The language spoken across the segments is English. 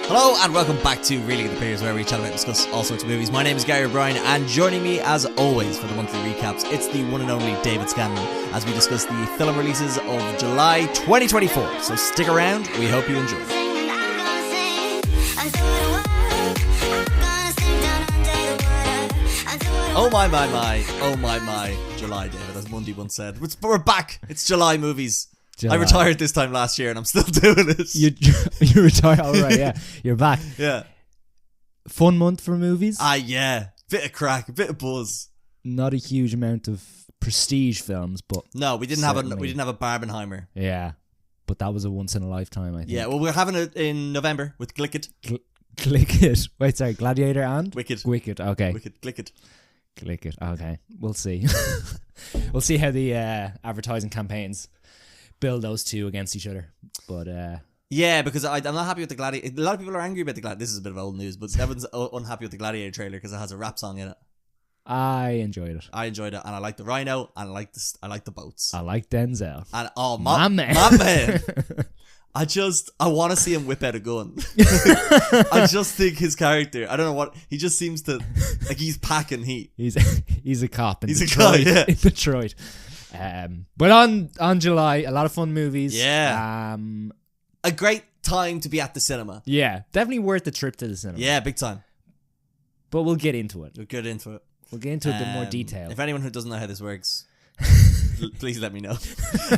Hello and welcome back to Reeling the Players, where we chat about and discuss all sorts of movies. My name is Gary O'Brien, and joining me as always for the monthly recaps, it's the one and only David Scanlon as we discuss the film releases of July 2024. So stick around, we hope you enjoy. Oh my, July, David, as Mundy once said. We're back, it's July movies. July. I retired this time last year and I'm still doing it. You retired? Alright, yeah. You're back. Yeah. Fun month for movies? Yeah. Bit of crack, a bit of buzz. Not a huge amount of prestige films, but no, we didn't have a Barbenheimer. Yeah. But that was a once in a lifetime, I think. Yeah, well, we're having it in November with Glicket. Glicket. Wait, sorry, Gladiator and? Wicked, okay. Wicked, Glicket, okay. We'll see. We'll see how the advertising campaigns build those two against each other. But yeah, because I'm not happy with the Gladiator. A lot of people are angry about the Gladiator. This is a bit of old news, but everyone's unhappy with the Gladiator trailer because it has a rap song in it. I enjoyed it, and I like the rhino, and I like the boats. I like Denzel. And my man. I want to see him whip out a gun. I just think his character, I don't know what, he just seems to, like, he's packing heat. He's a cop in Detroit. A cop, yeah. In Detroit. But on July, a lot of fun movies. Yeah. A great time to be at the cinema. Yeah. Definitely worth the trip to the cinema. Yeah, big time. But we'll get into it. We'll get into it in more detail. If anyone who doesn't know how this works, please let me know.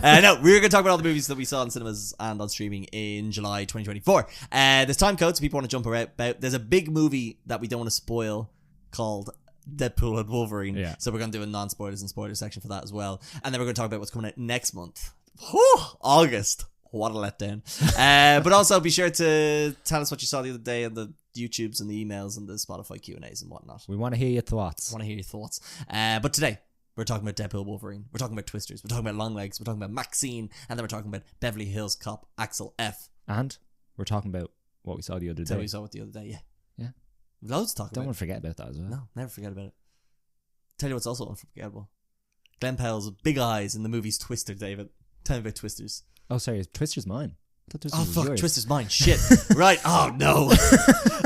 No, we're going to talk about all the movies that we saw in cinemas and on streaming in July 2024. There's time codes, so people want to jump about. There's a big movie that we don't want to spoil called Deadpool and Wolverine. Yeah. So we're going to do a non-spoilers and spoilers section for that as well. And then we're going to talk about what's coming out next month. Whew, August. What a letdown. But also be sure to tell us what you saw the other day on the YouTubes and the emails and the Spotify Q&As and whatnot. We want to hear your thoughts. But today, we're talking about Deadpool, Wolverine. We're talking about Twisters. We're talking about Longlegs. We're talking about MaXXXine. And then we're talking about Beverly Hills Cop Axel F. And we're talking about what we saw the other day. We saw it the other day, yeah. Loads to talk about. Don't want to forget about that as well. No, never forget about it. Tell you what's also unforgettable. Glenn Powell's big eyes in the movie's Twister, David. Tell me about Twisters. Oh, sorry, Twister's mine. Fuck, Twister's mine. Shit. Right. Oh, no.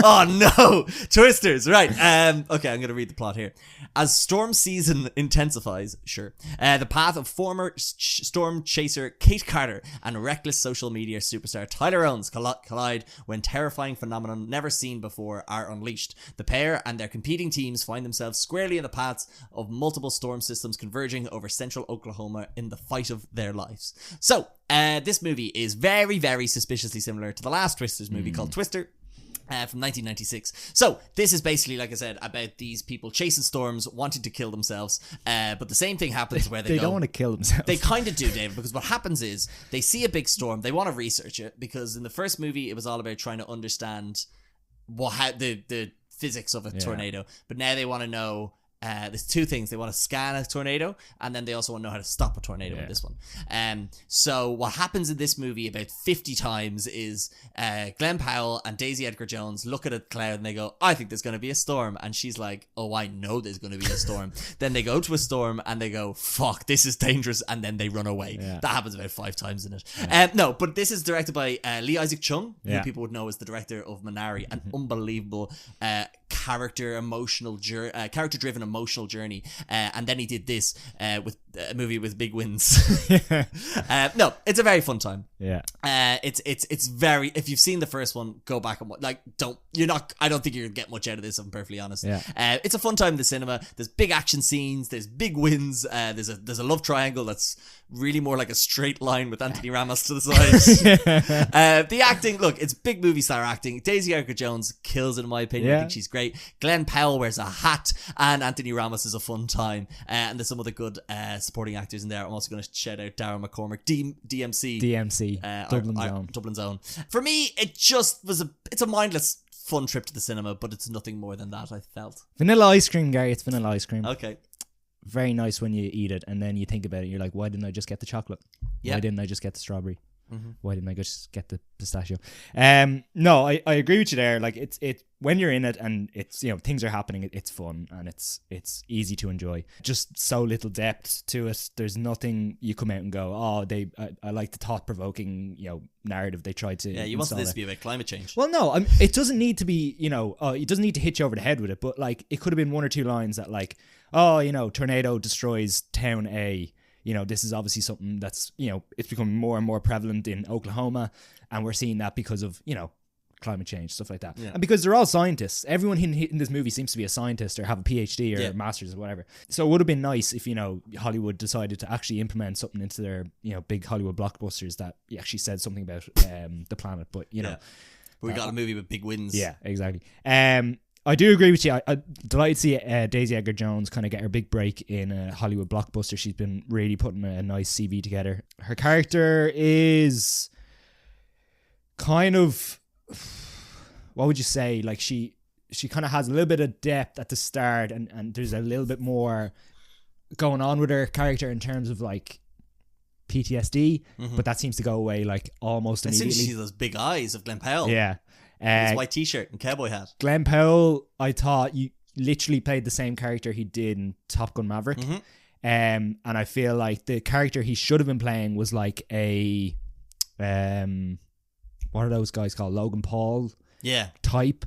Oh, no. Twisters. Right. Okay, I'm going to read the plot here. As storm season intensifies, the path of former storm chaser Kate Carter and reckless social media superstar Tyler Owens collide when terrifying phenomenon never seen before are unleashed. The pair and their competing teams find themselves squarely in the paths of multiple storm systems converging over central Oklahoma in the fight of their lives. So, this movie is very, very suspiciously similar to the last Twisters movie called Twister from 1996. So this is basically, like I said, about these people chasing storms, wanting to kill themselves. But the same thing happens where they don't want to kill themselves. They kind of do, David, because what happens is they see a big storm, they want to research it, because in the first movie it was all about trying to understand how the physics of a tornado. But now they want to know. There's two things. They want to scan a tornado, and then they also want to know how to stop a tornado in this one. So what happens in this movie about 50 times is Glenn Powell and Daisy Edgar Jones look at a cloud and they go, I think there's going to be a storm. And she's like, oh, I know there's going to be a storm. Then they go to a storm and they go, fuck, this is dangerous. And then they run away. Yeah. That happens about 5 times in it. Yeah. No, but this is directed by Lee Isaac Chung, who people would know as the director of Minari, an unbelievable character-driven emotional journey, and then he did this with a movie with big wins. No, it's a very fun time. It's very, if you've seen the first one, go back and I don't think you're gonna get much out of this, if I'm perfectly honest. It's a fun time in the cinema. There's big action scenes, there's big wins, there's a love triangle that's really more like a straight line with Anthony Ramos to the side. The acting, look, it's big movie star acting. Daisy Edgar Jones kills it in my opinion. I think she's great. Glenn Powell wears a hat, and Anthony Ramos is a fun time, and there's some other good supporting actors in there. I'm also going to shout out Darren McCormick, DMC, Dublin Zone. For me, it just was it's a mindless fun trip to the cinema, but it's nothing more than that, I felt. Vanilla ice cream, Gary. It's vanilla ice cream. Okay. Very nice when you eat it, and then you think about it, you're like, why didn't I just get the chocolate? Why didn't I just get the strawberry? Why didn't I just get the pistachio? No, I agree with you there. Like it's when you're in it and it's, you know, things are happening, it's fun and it's easy to enjoy. Just so little depth to it. There's nothing you come out and go, oh, I like the thought provoking, you know, narrative they tried to. Yeah, you wanted this to be about climate change. Well, no, it doesn't need to be, you know, it doesn't need to hit you over the head with it, but like it could have been one or two lines that like, oh, you know, tornado destroys town A. You know, this is obviously something that's, you know, it's becoming more and more prevalent in Oklahoma, and we're seeing that because of, you know, climate change, stuff like that. Yeah. And because they're all scientists. Everyone in this movie seems to be a scientist or have a PhD or a master's or whatever. So it would have been nice if, you know, Hollywood decided to actually implement something into their, you know, big Hollywood blockbusters that actually said something about the planet. But, you know. But we got a movie with big wins. Yeah, exactly. I do agree with you. I'm delighted to see Daisy Edgar-Jones kind of get her big break in a Hollywood blockbuster. She's been really putting a nice CV together. Her character is kind of, what would you say? Like she kind of has a little bit of depth at the start, and there's a little bit more going on with her character in terms of like PTSD, but that seems to go away like almost immediately. As soon as you see those big eyes of Glenn Powell. Yeah. His white t-shirt and cowboy hat. Glenn Powell, I thought you literally played the same character he did in Top Gun Maverick. And I feel like the character he should have been playing was like a what are those guys called? Logan Paul type,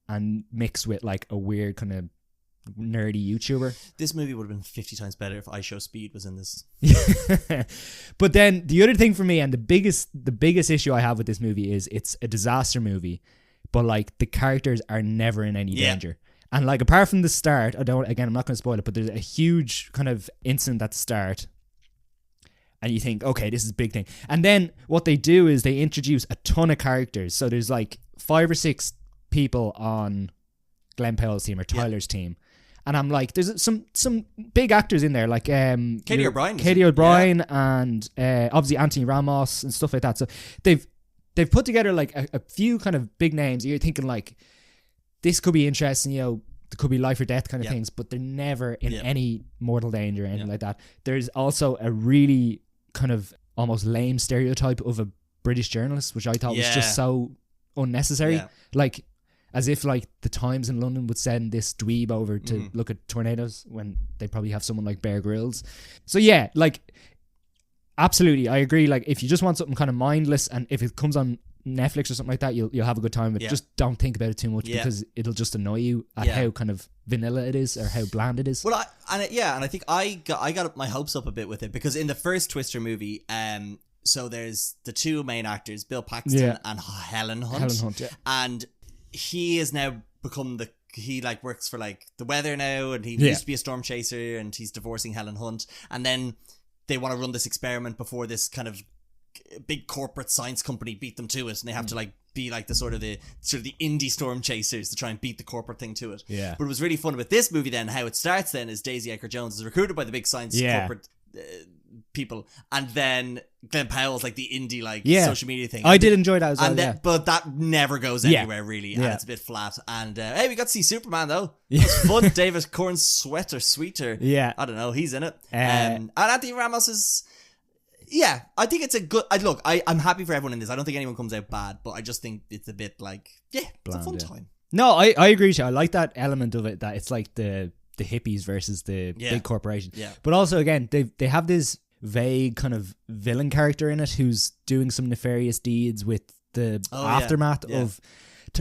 and mixed with like a weird kind of nerdy YouTuber. This movie would have been 50 times better if I Show Speed was in this. But then the other thing for me, and the biggest issue I have with this movie is it's a disaster movie, but like the characters are never in any danger. And like apart from the start, I'm not going to spoil it, but there's a huge kind of incident at the start, and you think, okay, this is a big thing. And then what they do is they introduce a ton of characters. So there's like 5 or 6 people on Glenn Powell's team or Tyler's team. And I'm like, there's some big actors in there, like Katie O'Brien and obviously Anthony Ramos and stuff like that. So they've put together like a few kind of big names. You're thinking like, this could be interesting, you know, there could be life or death kind of things, but they're never in any mortal danger or anything like that. There's also a really kind of almost lame stereotype of a British journalist, which I thought was just so unnecessary. Like, as if like the Times in London would send this dweeb over to look at tornadoes when they probably have someone like Bear Grylls. So yeah, like absolutely, I agree. Like if you just want something kind of mindless, and if it comes on Netflix or something like that, you'll have a good time. But just don't think about it too much because it'll just annoy you at how kind of vanilla it is or how bland it is. Well, and I think I got my hopes up a bit with it, because in the first Twister movie, so there's the two main actors, Bill Paxton and Helen Hunt, and he has now become he like works for like the weather now, and he used to be a storm chaser, and he's divorcing Helen Hunt, and then they want to run this experiment before this kind of big corporate science company beat them to it, and they have to like be like the sort of the indie storm chasers to try and beat the corporate thing to it. Yeah. But it was really fun with this movie then, how it starts then is Daisy Edgar-Jones is recruited by the big science corporate people, and then Glenn Powell's like the indie like social media thing. I did enjoy that as well, then, but that never goes anywhere really, and it's a bit flat. And hey, we got to see Superman though. It was fun. David Corn's Sweeter. I don't know, he's in it. And Anthony Ramos is. Yeah, I think it's a good. I'm happy for everyone in this. I don't think anyone comes out bad, but I just think it's a bit like it's a fun time. No, I agree with you. I like that element of it, that it's like the hippies versus the big corporation. Yeah. But also again, they have this vague kind of villain character in it who's doing some nefarious deeds with the aftermath of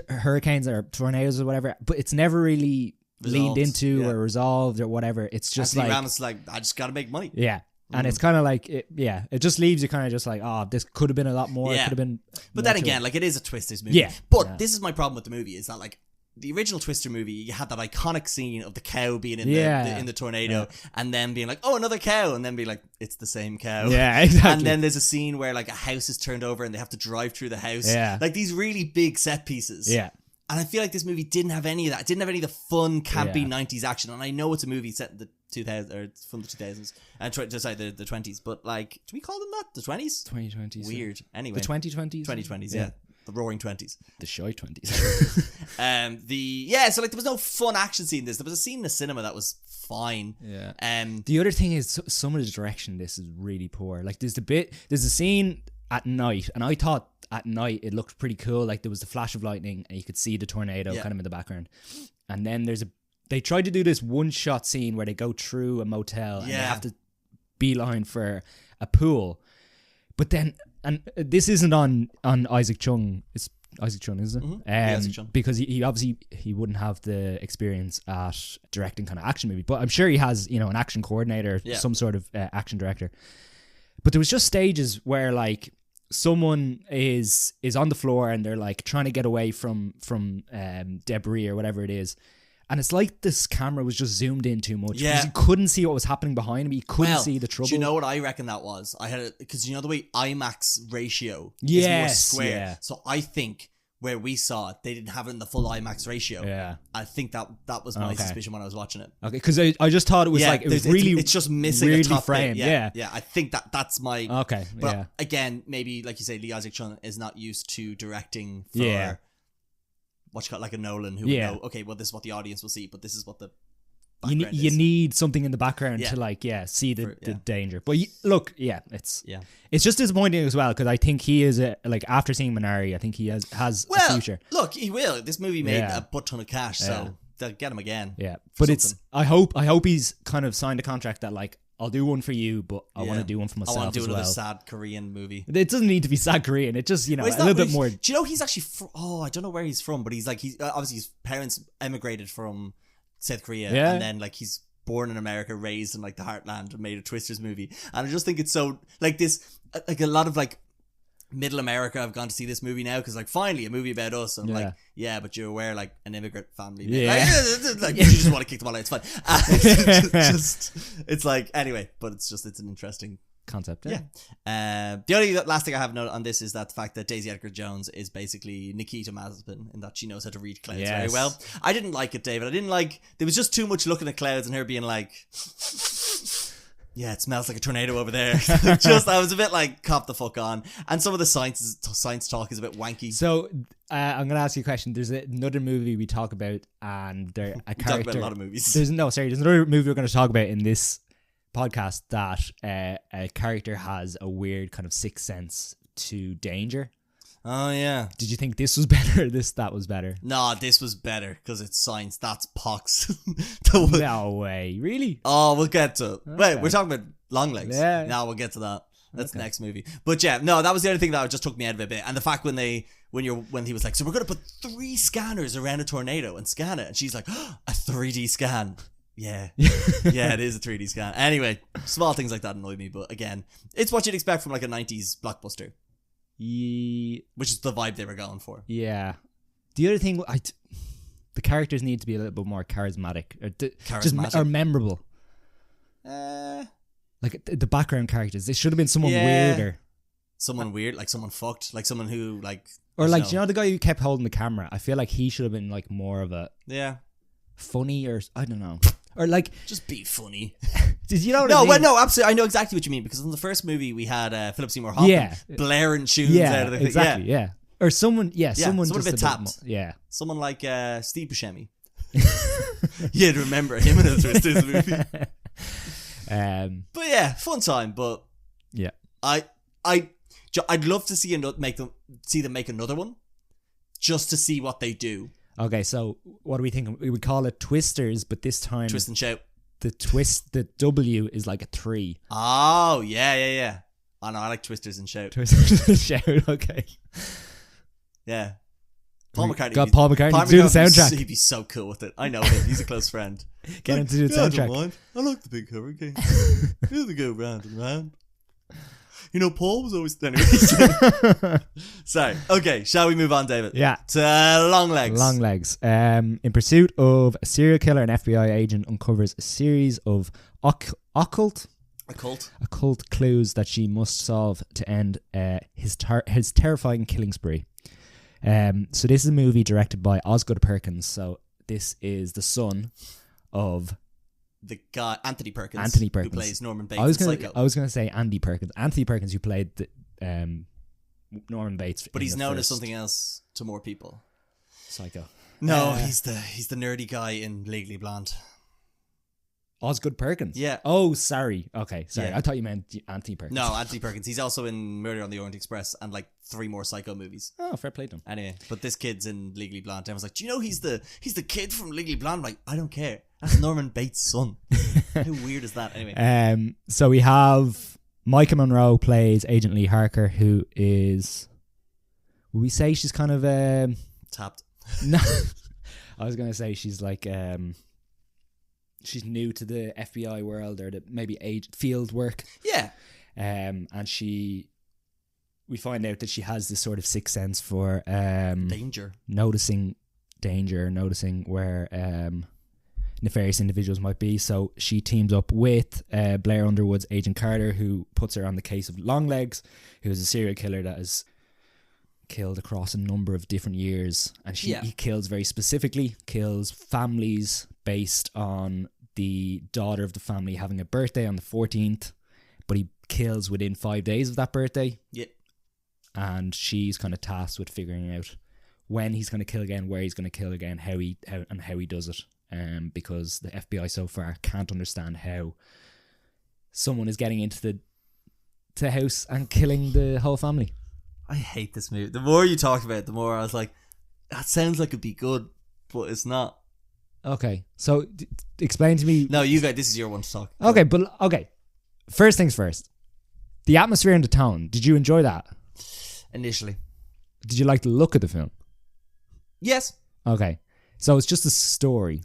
hurricanes or tornadoes or whatever, but it's never really leaned into or resolved or whatever. It's just Anthony like Ramos like, I just gotta make money. Yeah. And it's kind of like, it just leaves you kind of just like, oh, this could have been a lot more. It could have been. But then again, like, it is a Twisters movie. Yeah. But this is my problem with the movie, is that like the original Twister movie, you had that iconic scene of the cow being in the tornado, and then being like, oh, another cow, and then be like, it's the same cow. Yeah, exactly. And then there's a scene where like a house is turned over and they have to drive through the house. Yeah. Like these really big set pieces. Yeah. And I feel like this movie didn't have any of that. It didn't have any of the fun, campy 90s action. And I know it's a movie set in the 2000s, or from the 2000s, and the 20s. But like, do we call them that? The 20s? 2020s. Weird. Anyway. The 2020s? 2020s, yeah. The roaring 20s. The shy 20s. So like there was no fun action scene in this. There was a scene in the cinema that was fine. Yeah. The other thing is some of the direction in this is really poor. Like there's a scene at night, and I thought at night it looked pretty cool. Like there was the flash of lightning, and you could see the tornado kind of in the background. And then they tried to do this one shot scene where they go through a motel and they have to beeline for a pool. But then, and this isn't on Isaac Chung. It's Isaac Chung, isn't it? Mm-hmm. Isaac Chung. Because he obviously he wouldn't have the experience at directing kind of action movie, but I'm sure he has, you know, an action coordinator, some sort of action director. But there was just stages where like someone is on the floor and they're like trying to get away from debris or whatever it is. And it's like this camera was just zoomed in too much. Yeah. Because you couldn't see what was happening behind him. You couldn't see the trouble. Do you know what I reckon that was? I had it because you know the way IMAX ratio is more square. Yeah. So I think where we saw it, they didn't have it in the full IMAX ratio. Yeah. I think that was my suspicion when I was watching it. Okay, because I just thought it was like, it was really... It's just missing a top frame. Yeah. Yeah, I think that's my... Okay, but again, maybe, like you say, Lee Isaac Chung is not used to directing for... What you got, like a Nolan who would know, okay, well, this is what the audience will see, but this is what the background is. You need something in the background to like, see the danger. But look, it's just disappointing as well because I think he is like after seeing Minari, I think he has a future. Look, he will. This movie made a butt ton of cash, so they'll get him again. Yeah, but I hope he's kind of signed a contract that like, I'll do one for you, but I want to do one for myself as well. I want to do another sad Korean movie. It doesn't need to be sad Korean. It just, you know, a little bit more. Do you know he's actually I don't know where he's from, but he's obviously his parents emigrated from South Korea, and then like he's born in America, raised in like the heartland, and made a Twisters movie. And I just think it's so like this, like a lot of like middle America have gone to see this movie now because like finally a movie about us. And I'm like, but you're aware like an immigrant family. Like you just want to kick them all out. It's fun. It's like anyway, but it's an interesting concept. The only last thing I have noted on this is that the fact that Daisy Edgar Jones is basically Nikita Mazepin in that she knows how to read clouds very well. I didn't like it, David. I didn't like. There was just too much looking at clouds and her being like. Yeah, it smells like a tornado over there. I was a bit like, cop the fuck on. And some of the science talk is a bit wanky. So, I'm going to ask you a question. There's another movie we talk about, and a character... We talk about a lot of movies. There's another movie we're going to talk about in this podcast that a character has a weird kind of sixth sense to danger. Oh, yeah. Did you think this was better or that was better? No, this was better because it's science. That's pox. No way. Really? Oh, we'll get to it. Okay. Wait, we're talking about Longlegs. Yeah. Now we'll get to that. That's the next movie. But yeah, no, that was the only thing that just took me out of it a bit. And the fact when he was like, so we're going to put 3 scanners around a tornado and scan it. And she's like, a 3D scan. Yeah. Yeah, it is a 3D scan. Anyway, small things like that annoy me. But again, it's what you'd expect from like a 90s blockbuster. Which is the vibe they were going for. Yeah. The other thing, the characters need to be a little bit more charismatic or memorable. Like the background characters, they should have been someone weirder. Someone weird, like someone fucked, like someone who like. Or like, do you know the guy who kept holding the camera? I feel like he should have been like more of a funny or I don't know. Or like just be funny. Did you know what I mean? Well, no, absolutely. I know exactly what you mean because in the first movie we had Philip Seymour Hoffman blaring tunes out of the thing. Exactly, yeah. Or someone, someone just a bit tapped. Someone like Steve Buscemi. You'd remember him in a Twisters movie. But yeah, fun time. But yeah, I'd love to see them make another one, just to see what they do. Okay, so what are we thinking? We would call it Twisters, but this time Twist and Shout. The W is like a 3. Oh, yeah. Oh, no, I like Twisters and Shout. Twisters and Shout, okay. Yeah. Paul McCartney. Got Paul McCartney to do the soundtrack. He'd be so cool with it. I know him. He's a close friend. Get him to do the soundtrack. I don't mind. I like the big hurricane. He'll go round and round. You know, Paul was always... Anyway. Sorry. Okay, shall we move on, David? Yeah. To Longlegs. Longlegs. In pursuit of a serial killer, an FBI agent uncovers a series of occult clues that she must solve to end his terrifying killing spree. So this is a movie directed by Osgood Perkins. So this is the son of... the guy Anthony Perkins who plays Norman Bates. I was going to say Andy Perkins. Anthony Perkins, who played Norman Bates, but he's known as something else to more people. Psycho. No, he's the nerdy guy in Legally Blonde. Osgood Perkins. Yeah. Oh, sorry. Okay, sorry. Yeah. I thought you meant Anthony Perkins. No, Anthony Perkins. He's also in Murder on the Orient Express and like 3 more Psycho movies. Oh, fair play to him. Anyway, but this kid's in Legally Blonde. I was like, do you know he's the kid from Legally Blonde? I'm like, I don't care. That's Norman Bates' son. How weird is that? Anyway. So we have Micah Monroe plays Agent Lee Harker, who is, would we say she's kind of Tapped. No, I was gonna say she's like she's new to the FBI world or the maybe field work. Yeah. And we find out that she has this sort of sixth sense for Danger. noticing where nefarious individuals might be. So she teams up with Blair Underwood's Agent Carter, who puts her on the case of Longlegs, who is a serial killer that is killed across a number of different years, and he kills very specifically, kills families based on the daughter of the family having a birthday on the 14th, but he kills within 5 days of that birthday. Yeah. And she's kind of tasked with figuring out when he's going to kill again, where he's going to kill again, how he does it, because the FBI so far can't understand how someone is getting into the house and killing the whole family. I hate this movie. The more you talked about it, the more I was like, that sounds like it'd be good, but it's not. Okay, so explain to me. No, you guys, this is your one to talk. Okay. First things first. The atmosphere and the tone. Did you enjoy that? Initially. Did you like the look of the film? Yes. Okay, so it's just a story.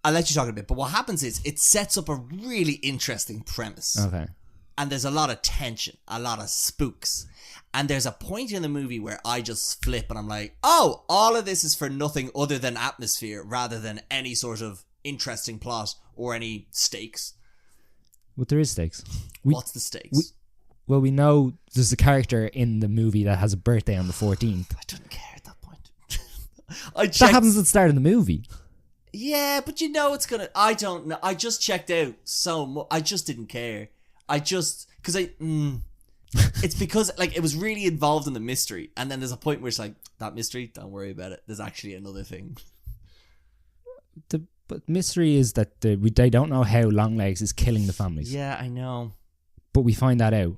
I'll let you talk a bit, but what happens is it sets up a really interesting premise. Okay. And there's a lot of tension, a lot of spooks. And there's a point in the movie where I just flip and I'm like, oh, all of this is for nothing other than atmosphere rather than any sort of interesting plot or any stakes. Well, there is stakes. What's the stakes? We know there's a character in the movie that has a birthday on the 14th. I don't care at that point. That happens at the start of the movie. Yeah, but you know it's gonna... I don't know. I just checked out so much. I just didn't care. It's because like it was really involved in the mystery, and then there's a point where it's like, that mystery, don't worry about it, there's actually another thing. But mystery is that they don't know how Longlegs is killing the families. Yeah, I know, but we find that out.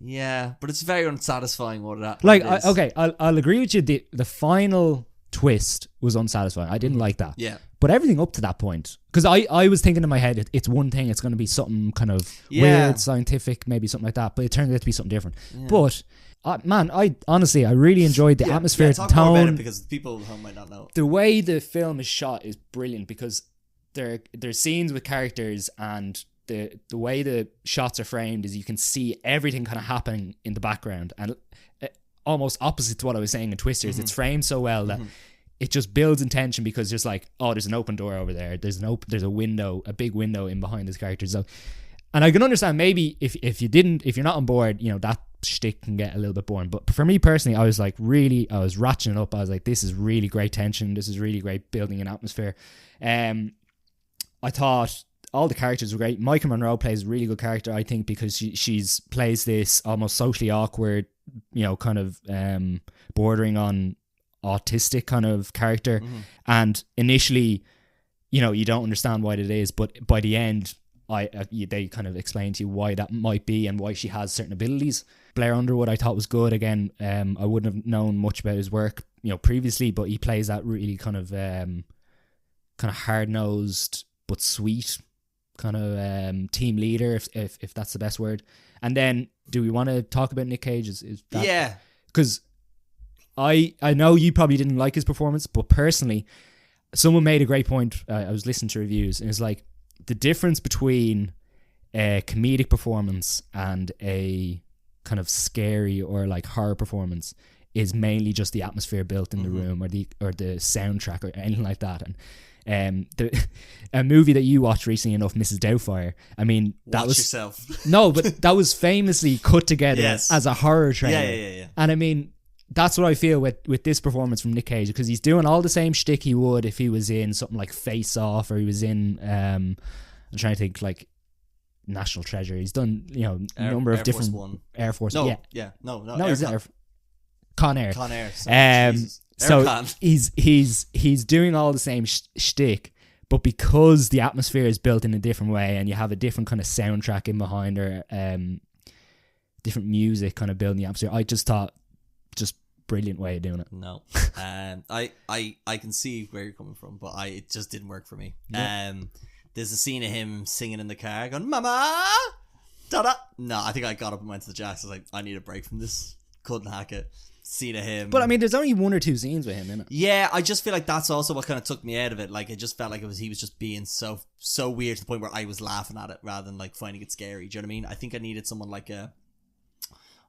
Yeah, but it's very unsatisfying what that like is. I'll agree with you. The final twist was unsatisfying. I didn't like that. Yeah. But everything up to that point, because I was thinking in my head, it's one thing, it's going to be something kind of weird, scientific, maybe something like that, but it turned out to be something different. Yeah. But, I honestly, I really enjoyed the atmosphere, the tone. More about it because people at home might not know. The way the film is shot is brilliant because there's scenes with characters, and the way the shots are framed is you can see everything kind of happening in the background, and almost opposite to what I was saying in Twisters, it's framed so well that it just builds in tension because there's like, oh, there's an open door over there. There's a window, a big window in behind this character. So, and I can understand maybe if you're not on board, that shtick can get a little bit boring. But for me personally, I was ratcheting up. I was like, this is really great tension. This is really great building an atmosphere. I thought all the characters were great. Micah Monroe plays a really good character, I think, because she's plays this almost socially awkward, kind of bordering on autistic kind of character, and initially you don't understand why it is, but by the end they kind of explain to you why that might be and why she has certain abilities. Blair Underwood I thought was good again. I wouldn't have known much about his work previously, but he plays that really kind of hard-nosed but sweet kind of team leader, if that's the best word. And then do we want to talk about Nick Cage? Is that, yeah, because I know you probably didn't like his performance, but personally, someone made a great point. I was listening to reviews, and it's like the difference between a comedic performance and a kind of scary or like horror performance is mainly just the atmosphere built in the room or the soundtrack or anything like that. And a movie that you watched recently enough, Mrs. Doubtfire. I mean, that was yourself. No, but that was famously cut together as a horror trailer. Yeah. And I mean, that's what I feel with this performance from Nick Cage, because he's doing all the same shtick he would if he was in something like Face Off, or he was in I'm trying to think, like National Treasure. He's done a number of different Air Force. No, he's Con Air. Sorry, so he's doing all the same shtick, But because the atmosphere is built in a different way and you have a different kind of soundtrack in behind her, different music kind of building the atmosphere, I just thought, just brilliant way of doing it. No. I can see where you're coming from, but it just didn't work for me. Yeah. There's a scene of him singing in the car going, Mama! Da-da! No, I think I got up and went to the jacks. I was like, I need a break from this. Couldn't hack it. Scene of him. But I mean, there's only 1 or 2 scenes with him in it. Yeah, I just feel like that's also what kind of took me out of it. Like, it just felt like he was just being so weird to the point where I was laughing at it rather than like finding it scary. Do you know what I mean? I think I needed someone like I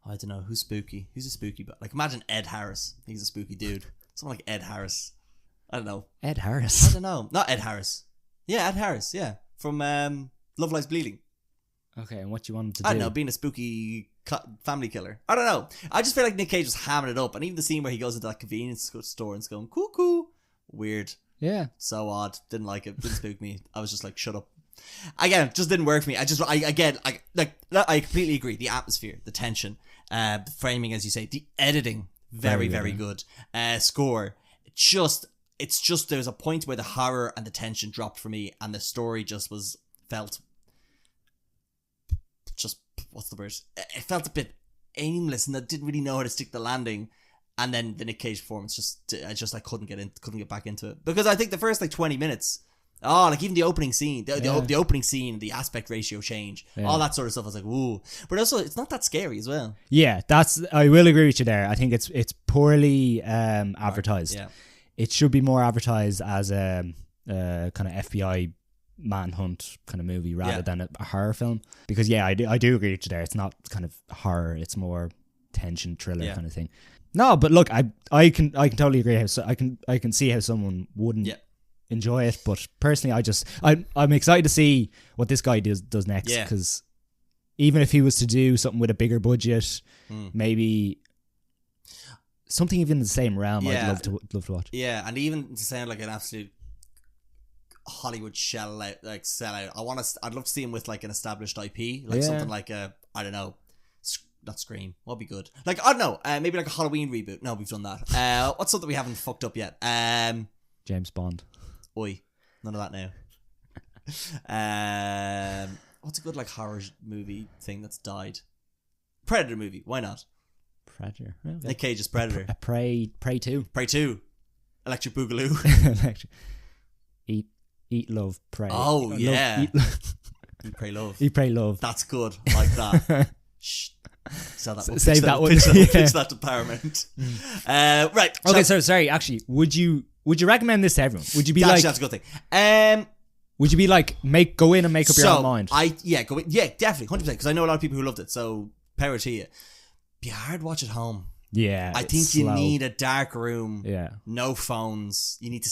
don't know, who's spooky? Who's a spooky? But like, imagine Ed Harris. He's a spooky dude. Someone like Ed Harris. I don't know. Ed Harris. I don't know. Not Ed Harris. Yeah, Ed Harris. Yeah, from Love Lies Bleeding. Okay, and what you want him to do? I don't know, being a spooky family killer. I don't know. I just feel like Nick Cage was hamming it up, and even the scene where he goes into that convenience store and is going cuckoo, weird. Yeah. So odd. Didn't like it. Didn't spook me. I was just like, shut up. Again, just didn't work for me. I completely agree. The atmosphere, the tension, the framing, as you say, the editing, very good. Score, it's just there's a point where the horror and the tension dropped for me, and the story just felt what's the word? It felt a bit aimless, and I didn't really know how to stick the landing. And then the Nick Cage performance, I couldn't get back into it, because I think the first like 20 minutes. Oh, like even the opening scene, the opening scene, the aspect ratio change, all that sort of stuff. I was like, whoa. But also, it's not that scary as well. Yeah, I will agree with you there. I think it's poorly advertised. Yeah. It should be more advertised as a kind of FBI manhunt kind of movie rather than a horror film. Because I do agree with you there. It's not kind of horror. It's more tension thriller kind of thing. No, but look, I can totally agree. I can see how someone wouldn't. Yeah. Enjoy it, but personally I'm excited to see what this guy does next, because even if he was to do something with a bigger budget, maybe something even in the same realm, I'd love to watch. Yeah, and even to sound like an absolute Hollywood sellout, I'd love to see him with like an established IP, like something like I don't know, not Scream. What'd be good? Like, I don't know, maybe like a Halloween reboot. No, we've done that. What's something we haven't fucked up yet? James Bond. Oi, none of that now. What's a good like horror movie thing that's died? Predator movie. Why not? Predator. Okay. Nick Cage's Predator. Prey 2. Prey 2. Electric Boogaloo. Eat, love, pray. Oh yeah. Eat, pray, love. Eat, pray, love. That's good. Like that. Shh. Save that one. Pitch that to Paramount. Right. Okay. So sorry. Actually, would you recommend this to everyone? Would you be that's a good thing. Would you be like go in and make up your own mind? Go in. Yeah, definitely, 100%. Because I know a lot of people who loved it. So power to you. Be hard to watch at home. Yeah, I think you need a dark room. Yeah, no phones. You need to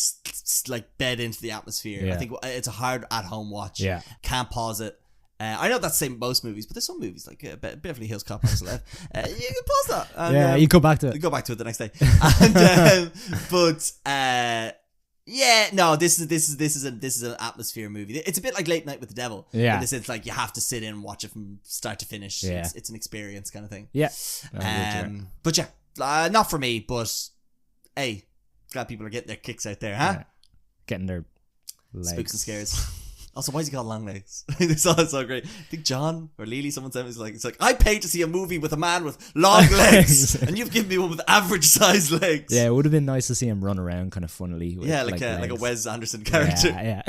like bed into the atmosphere. Yeah. I think it's a hard at home watch. Yeah, can't pause it. I know that's the same with most movies, but there's some movies like Beverly Hills Cop Axel. You can pause that. And, you go back to it. You go back to it the next day. And, this is an atmosphere movie. It's a bit like Late Night with the Devil. Yeah, in the sense like you have to sit in and watch it from start to finish. Yeah, it's an experience kind of thing. Yeah, but not for me. But hey, glad people are getting their kicks out there, huh? Yeah. Getting their legs. Spooks and scares. Also, why is he called Longlegs? It's so great. I think John or Lily, someone said, it's like I paid to see a movie with a man with long legs, and you've given me one with average sized legs. Yeah, it would have been nice to see him run around kind of funnily. With, like a Wes Anderson character. Yeah.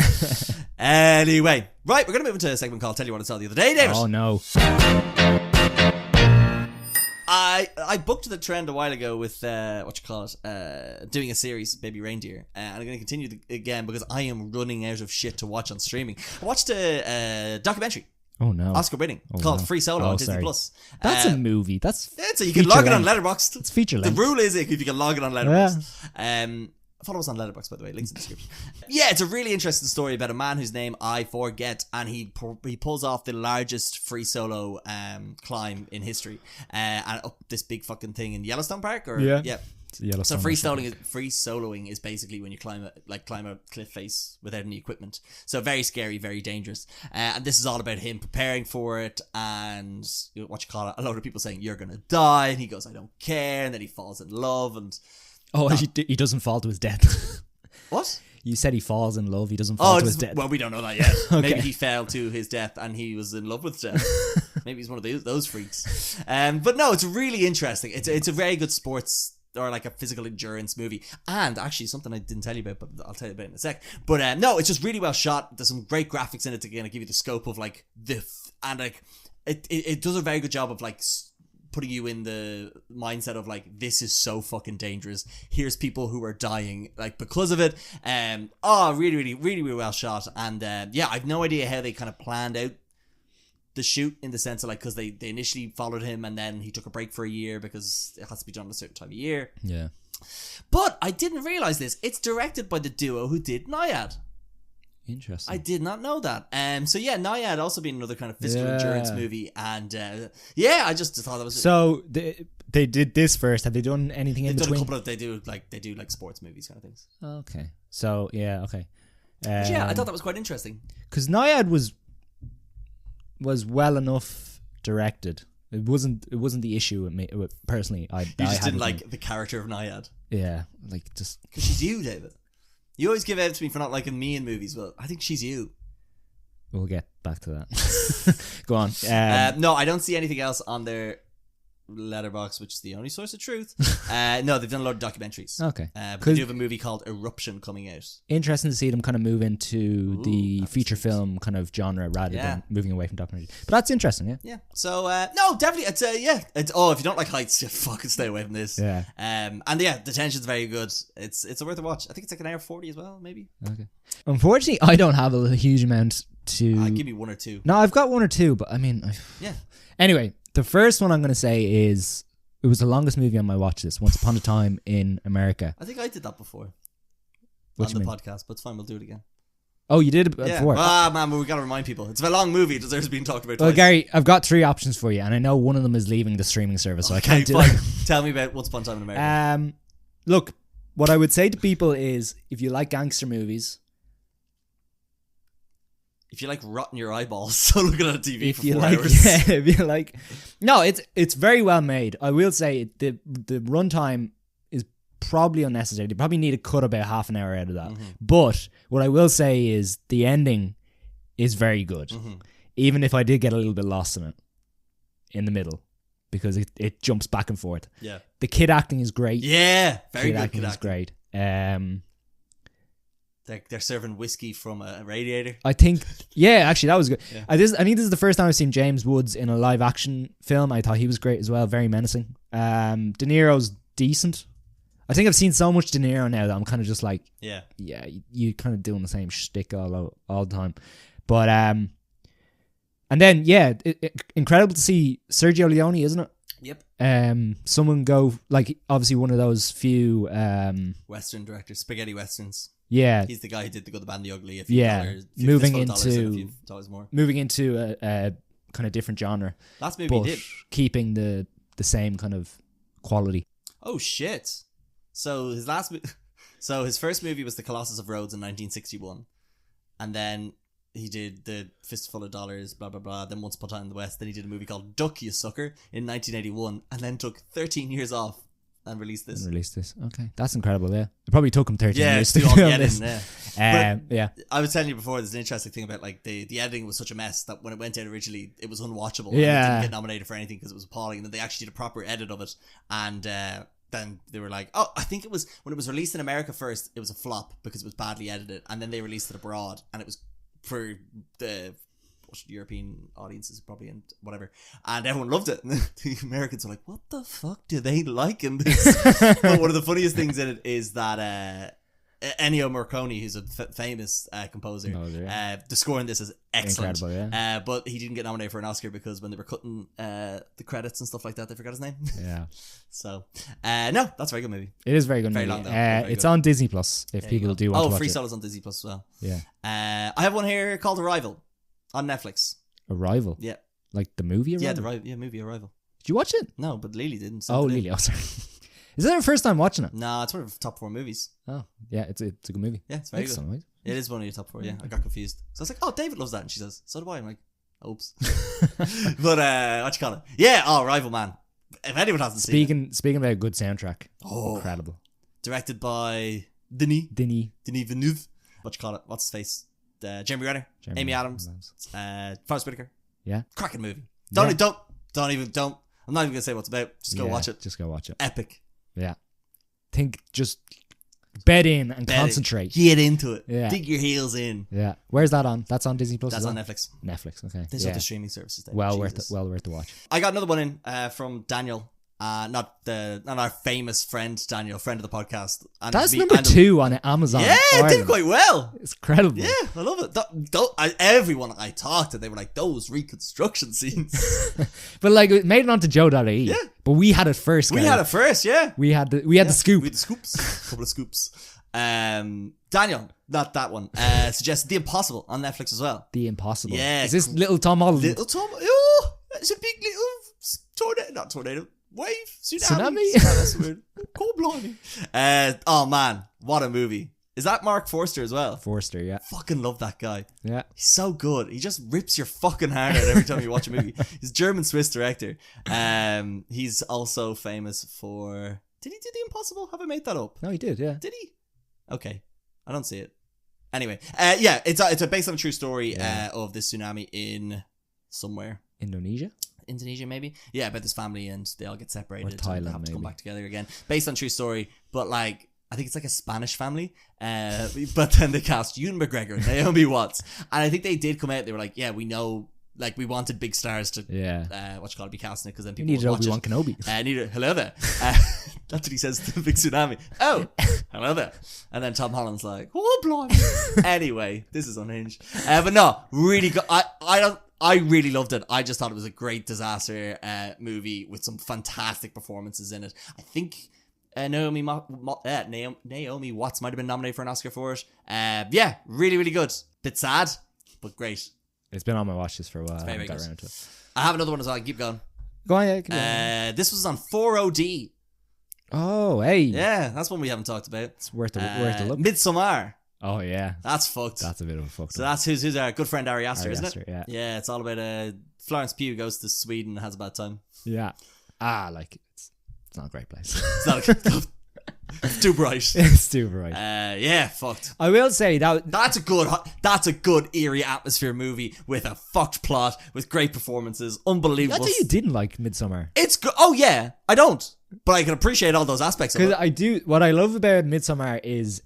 Anyway, right, we're going to move into a segment called Tell You What I Saw the Other Day, David. Oh, no. I booked the trend a while ago with doing a series, Baby Reindeer, and I'm going to continue again because I am running out of shit to watch on streaming. I watched a documentary. Oh no! Oscar winning called Free Solo on Disney Plus. That's a movie. So you can log it on Letterboxd. It's feature length. The rule is if you can log it on Letterboxd. Yeah. Follow us on Letterboxd, by the way. Links in the description. Yeah, it's a really interesting story about a man whose name I forget, and he pulls off the largest free solo climb in history, and up this big fucking thing in Yellowstone Park. Yeah. So free soloing is basically when you climb a cliff face without any equipment. So very scary, very dangerous. And this is all about him preparing for it, and a load of people saying you're gonna die, and he goes I don't care, and then he falls in love and. Oh, he doesn't fall to his death. What? You said he falls in love. He doesn't fall to his death. Well, we don't know that yet. Okay. Maybe he fell to his death and he was in love with death. Maybe he's one of those freaks. But no, it's really interesting. It's a very good sports or like a physical endurance movie. And actually something I didn't tell you about, but I'll tell you about in a sec. But no, it's just really well shot. There's some great graphics in it to kind of give you the scope of like and like it does a very good job of like putting you in the mindset of like, this is so fucking dangerous. Here's people who are dying like because of it. Really well shot. And yeah, I've no idea how they kind of planned out the shoot in the sense of like, because they initially followed him and then he took a break for a year because it has to be done at a certain time of year. Yeah. But I didn't realize this. It's directed by the duo who did Nyad. Interesting. I did not know that. So yeah, Nyad also been another kind of physical endurance movie, and yeah, I just thought that was. So they did this first. Have they done anything in between? Done a couple of they do like sports movies kind of things. Okay. So yeah, okay. Yeah, I thought that was quite interesting because Nyad was well enough directed. It wasn't the issue with me personally. I just didn't like the character of Nyad. Yeah, like just because she's you, David. You always give out to me for not liking me in movies. Well, I think she's you. We'll get back to that. Go on. No, I don't see anything else on their letterbox, which is the only source of truth. No, they've done a lot of documentaries. Okay. But they do have a movie called Eruption coming out. Interesting to see them kind of move into the feature film kind of genre rather than moving away from documentaries. But that's interesting, yeah. Yeah. So no, definitely, it's if you don't like heights, fucking stay away from this. Yeah. And yeah, the tension's very good. It's a worth a watch. I think it's like an hour 40 as well, maybe. Okay. Unfortunately, I don't have a huge amount to. Give me one or two. No, I've got one or two, but I mean, yeah. Anyway. The first one I'm going to say is, it was the longest movie on my watch list, Once Upon a Time in America. I think I did that before. What on the podcast, but it's fine, we'll do it again. Oh, you did it before? Man, we got to remind people. It's a long movie, it deserves being talked about twice. Well, Gary, I've got three options for you, and I know one of them is leaving the streaming service, so I can't do it. Tell me about Once Upon a Time in America. Look, what I would say to people is, if you like gangster movies... If you like rotting your eyeballs, so looking at a TV for 4 hours. Yeah, if you like... No, it's very well made. I will say the runtime is probably unnecessary. They probably need to cut about half an hour out of that. Mm-hmm. But what I will say is the ending is very good. Mm-hmm. Even if I did get a little bit lost in it in the middle. Because it jumps back and forth. Yeah. The kid acting is great. Yeah, very kid good acting kid is acting. Great. They're serving whiskey from a radiator. I think, yeah, actually that was good. Yeah. I think this is the first time I've seen James Woods in a live action film. I thought he was great as well, very menacing. De Niro's decent. I think I've seen so much De Niro now that I'm kind of just like, yeah, you kind of doing the same shtick all the time. But and then incredible to see Sergio Leone, isn't it? Yep. Someone go like obviously one of those few Western directors, spaghetti westerns. Yeah, he's the guy who did The Good, the Bad, and the Ugly. Moving into a kind of different genre. Last movie he did, keeping the same kind of quality. Oh shit! So his first movie was The Colossus of Rhodes in 1961, and then he did The Fistful of Dollars, blah blah blah. Then Once Upon a Time in the West. Then he did a movie called Duck, You Sucker in 1981, and then took 13 years off. And released this. Okay, that's incredible. Yeah, it probably took him 13 years to do all film the this. Editing, yeah. I was telling you before. There's an interesting thing about like the editing was such a mess that when it went out originally, it was unwatchable. Yeah, and it didn't get nominated for anything because it was appalling. And then they actually did a proper edit of it, and then they were like, "Oh, I think it was when it was released in America first. It was a flop because it was badly edited, and then they released it abroad, and it was for the European audiences probably and whatever, and everyone loved it. And the Americans were like, what the fuck do they like in this? But one of the funniest things in it is that Ennio Morricone, who's a famous composer, the score in this is excellent. Incredible, yeah. But he didn't get nominated for an Oscar because when they were cutting the credits and stuff like that, they forgot his name. Yeah. So no, that's a very good movie. It is very good. Very movie. long though. It's on Disney Plus if people do want to watch Free it. Solo's on Disney Plus as well. Yeah. I have one here called Arrival on Netflix. Arrival? Yeah. Like the movie Arrival? Yeah, movie Arrival. Did you watch it? No, but Lily didn't. Oh, Lily. Oh, sorry. Is that her first time watching it? No, it's one of the top 4 movies. Oh, yeah, it's a good movie. Yeah, it's very Excellent, good. Right? It is one of your top 4, yeah. I got confused. So I was like, oh, David loves that. And she says, so do I. I'm like, oops. But, what you call it? Yeah, Arrival, man. If anyone hasn't seen it. Speaking about a good soundtrack. Oh. Incredible. Directed by Denis Villeneuve. what you call it? What's his face? Jeremy Renner, Amy Adams, Forrest Whitaker. Yeah, cracking movie. Don't. I'm not even gonna say what it's about. Just go watch it. Just go watch it. Epic. Yeah. Just bed in and concentrate. Get into it. Yeah. Dig your heels in. Yeah. Where's that on? That's on Disney Plus. That's on Netflix. Netflix. Okay. These are the streaming services. Well worth to watch. I got another one in from Daniel. Not our famous friend Daniel, friend of the podcast. And that's number 2 on Amazon. Yeah, it did quite well. It's incredible. Yeah, I love it. Everyone I talked to, they were like, those reconstruction scenes. But like, it made it onto Joe.ie. Yeah. But we had it first. We had it first, yeah. We had the scoop. We had the scoops. A couple of scoops. Daniel, not that one, suggested The Impossible on Netflix as well. The Impossible. Yeah. Is this Little Tom Holland? Little Tom. Oh, it's a big little tornado. Not tornado. Wave. Tsunami? That's weird. Cold blimey. Oh man, what a movie. Is that Mark Forster as well? Forster, yeah. Fucking love that guy. Yeah. He's so good. He just rips your fucking heart out every time you watch a movie. He's a German-Swiss director. He's also famous for... Did he do The Impossible? Have I made that up? No, he did, yeah. Did he? Okay. I don't see it. Anyway, yeah, it's based on a true story of this tsunami in somewhere. Indonesia, maybe? Yeah, about this family and they all get separated. Or Thailand, and have to come back together again. Based on true story, but like, I think it's like a Spanish family. But then they cast Ewan McGregor and Naomi Watts. And I think they did come out, they were like, yeah, we know, like, we wanted big stars to, be casting it, because then people needed Obi-Wan Kenobi. Hello there. That's what he says to the big tsunami. Oh, hello there. And then Tom Holland's like, oh, blimey. Anyway, this is unhinged. But no, really good. I really loved it. I just thought it was a great disaster movie with some fantastic performances in it. I think Naomi Watts might have been nominated for an Oscar for it. Yeah, really, really good. Bit sad, but great. It's been on my watch list for a while. Very I haven't got good. around to it. I have another one as well. Keep going. Go on, yeah. Keep going. This was on 4OD. Oh, hey. Yeah, that's one we haven't talked about. It's worth a look. Midsommar. Oh, yeah. That's fucked. That's a bit of a fucked. So that's who's our good friend Ari Aster, isn't it? Yeah. Yeah, it's all about Florence Pugh goes to Sweden and has a bad time. Yeah. Like it's not a great place. It's not it's too bright. It's too bright. Yeah, fucked. I will say that's a good eerie atmosphere movie with a fucked plot with great performances, unbelievable. I thought you didn't like Midsommar. It's good. Oh yeah, I don't, but I can appreciate all those aspects of it. Because I do. What I love about Midsommar is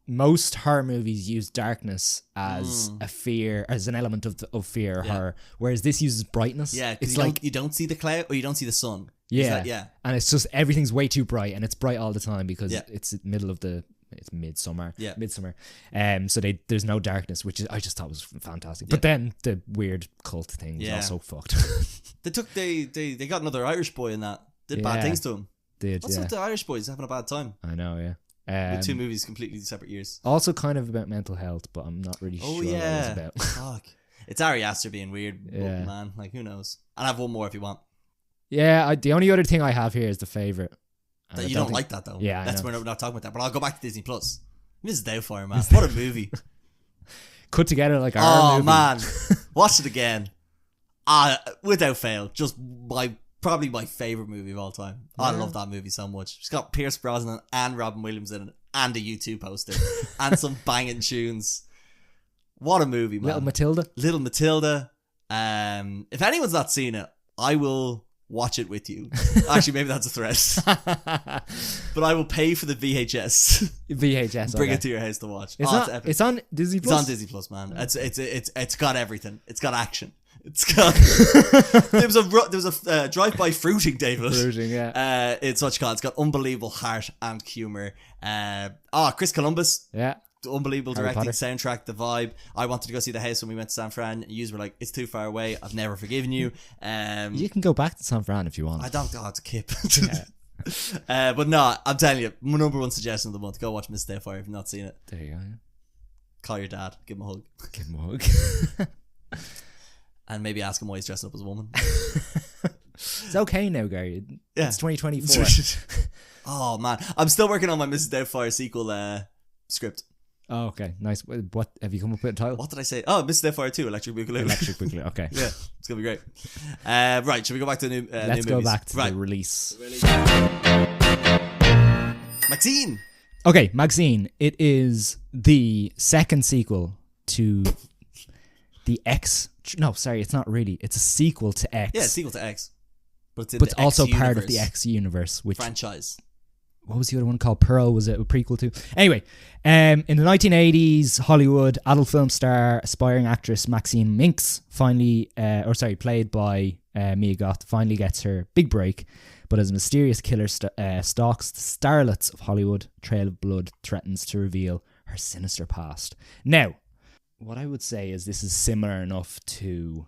most horror movies use darkness as a fear, as an element of fear or horror, whereas this uses brightness. Yeah, it's like you don't see the cloud or you don't see the sun. Yeah, and it's just everything's way too bright, and it's bright all the time because it's middle of it's midsummer. Yeah, midsummer. So there's no darkness, which I just thought was fantastic. But then the weird cult thing was also fucked. they got another Irish boy in that. Did bad things to him. What's up with the Irish boys having a bad time? I know, yeah. With two movies completely separate years. Also kind of about mental health, but I'm not really sure what it was about. Fuck. It's Ari Aster being weird, but man. Like, who knows? And I have one more if you want. Yeah, the only other thing I have here is The Favourite. You don't like that, though. Yeah, we're not talking about that. But I'll go back to Disney Plus. Mrs. Doubtfire, man. What a movie. Cut together like our movie. Oh, man. Watch it again. Without fail. Just probably my favourite movie of all time. I love that movie so much. It's got Pierce Brosnan and Robin Williams in it, and a U2 poster, and some banging tunes. What a movie, man. Little Matilda. If anyone's not seen it, I will watch it with you. Actually, maybe that's a threat. But I will pay for the VHS. Bring it to your house to watch. It's on Disney Plus. It's on Disney Plus, man. It's got everything. It's got action. It's got. there was a drive-by fruiting, David. Fruiting, yeah. It's what you call it. It's got unbelievable heart and humor. Chris Columbus. Yeah. Unbelievable directing, soundtrack, the vibe. I wanted to go see The House when we went to San Fran. You were like, it's too far away. I've never forgiven you. You can go back to San Fran if you want. I don't. Oh, it's a kip. But no, I'm telling you, my number one suggestion of the month: go watch Miss Doubtfire if you've not seen it. There you go. Yeah. Call your dad. Give him a hug. Give him a hug. And maybe ask him why he's dressing up as a woman. It's okay now, Gary. Yeah. It's 2024. Oh man, I'm still working on my Mrs. Doubtfire sequel script. Oh, okay, nice. What have you come up with a title? What did I say? Oh, Mrs. Doubtfire 2, Electric Boogaloo. Electric Boogaloo. Okay. Yeah, it's gonna be great. Right, should we go back to the new? Let's new go movies? back to the release. MaXXXine. Okay, MaXXXine. It is the second sequel to the X. No, sorry, it's not really. It's a sequel to X. Yeah, sequel to X. But it's also part of the X universe. Which franchise. What was the other one called? Pearl, was it a prequel to? Anyway, in the 1980s, Hollywood adult film star, aspiring actress Maxine Minx played by Mia Goth, finally gets her big break. But as a mysterious killer stalks the starlets of Hollywood, a trail of blood threatens to reveal her sinister past. Now, what I would say is this is similar enough to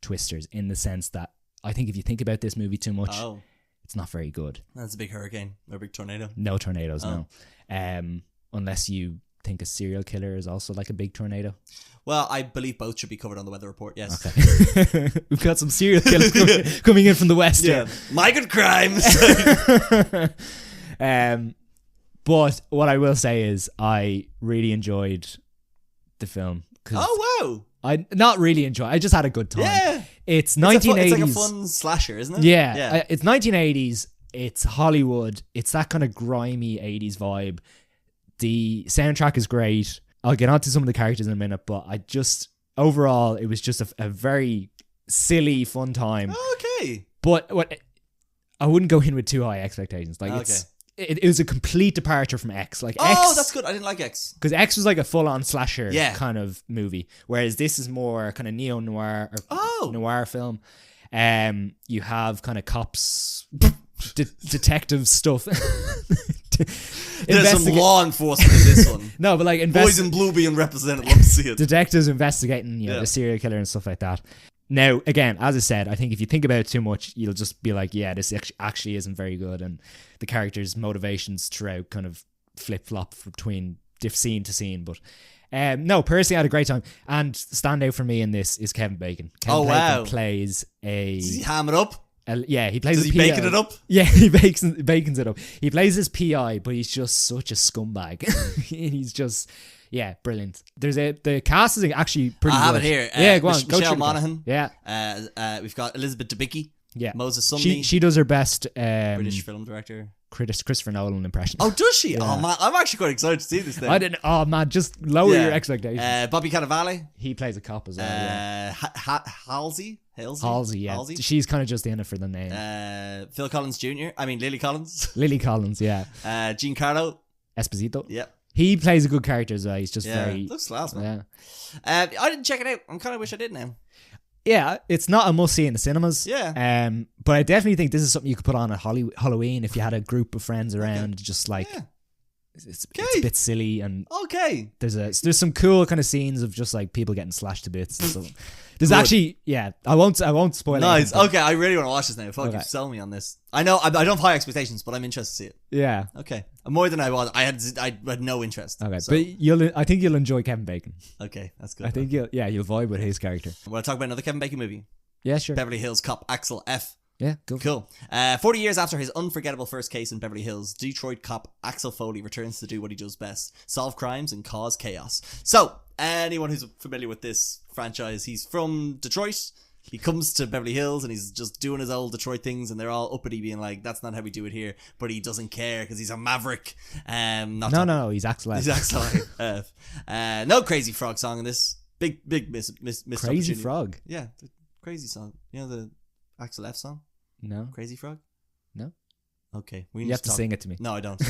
Twisters in the sense that I think if you think about this movie too much, it's not very good. That's a big hurricane or a big tornado. No tornadoes, no. Unless you think a serial killer is also like a big tornado. Well, I believe both should be covered on the weather report, yes. Okay. We've got some serial killers coming in from the west. Yeah. Migrant crimes. But what I will say is I really enjoyed the film. Oh, wow. I not really enjoyed. I just had a good time. Yeah. It's 1980s. It's like a fun slasher, isn't it? Yeah. It's 1980s. It's Hollywood. It's that kind of grimy 80s vibe. The soundtrack is great. I'll get onto some of the characters in a minute, but overall, it was just a very silly, fun time. Okay. But I wouldn't go in with too high expectations. Like it was a complete departure from X. Like X, that's good. I didn't like X because X was like a full-on slasher kind of movie, whereas this is more kind of neo-noir or noir film. You have kind of cops, detective stuff. There's some law enforcement in this one. No, but like Boys in Blue being represented. Love to see it. Detectives investigating, the serial killer and stuff like that. Now, again, as I said, I think if you think about it too much, you'll just be like, yeah, this actually isn't very good. And the characters' motivations throughout kind of flip-flop between scene to scene. But no, personally, I had a great time. And standout for me in this is Kevin Bacon. Kevin Bacon plays Does he ham it up? He plays. Does he bacon it up? Yeah, he bacons it up. He plays his PI, but he's just such a scumbag. He's just... Yeah, brilliant. The cast is actually pretty good. I have it here. Yeah, go on. Michelle Monaghan. Yeah. We've got Elizabeth Debicki. Yeah. Moses Sumney. She does her best British film director. Christopher Nolan impression. Oh, does she? Yeah. Oh man, I'm actually quite excited to see this thing. I didn't. Oh man, just lower your expectations. Bobby Cannavale. He plays a cop as well. Halsey. Yeah. Halsey. She's kind of just in it for the name. Phil Collins Jr. Lily Collins. Lily Collins, yeah. Giancarlo Esposito. Yep. He plays a good character as well. He's just very... looks class, man. Yeah. I didn't check it out. I kind of wish I did now. Yeah, it's not a must-see in the cinemas. Yeah. But I definitely think this is something you could put on at Halloween if you had a group of friends around. Just like... Yeah. It's a bit silly and there's some cool kind of scenes of just like people getting slashed to bits and stuff. There's actually I won't spoil nice anything. Okay, I really want to watch this now. Fuck, you sell me on this. I know I don't have high expectations, but I'm interested to see it. Yeah. Okay. More than I was. I had no interest. Okay, so. But I think you'll enjoy Kevin Bacon. Okay, that's good. I think you'll vibe with his character. Want to talk about another Kevin Bacon movie? Yeah, sure. Beverly Hills Cop Axel F. Yeah, cool. 40 years after his unforgettable first case in Beverly Hills, Detroit cop Axel Foley returns to do what he does best: solve crimes and cause chaos. So, anyone who's familiar with this franchise, he's from Detroit. He comes to Beverly Hills and he's just doing his old Detroit things, and they're all uppity, being like, "That's not how we do it here." But he doesn't care because he's a maverick. No, he's Axel F. He's Axel F. No Crazy Frog song in this. Big miss. Crazy Frog. Yeah, the crazy song. You know the Axel F song. No. Crazy Frog? No. Okay. You have to sing it to me. No, I don't.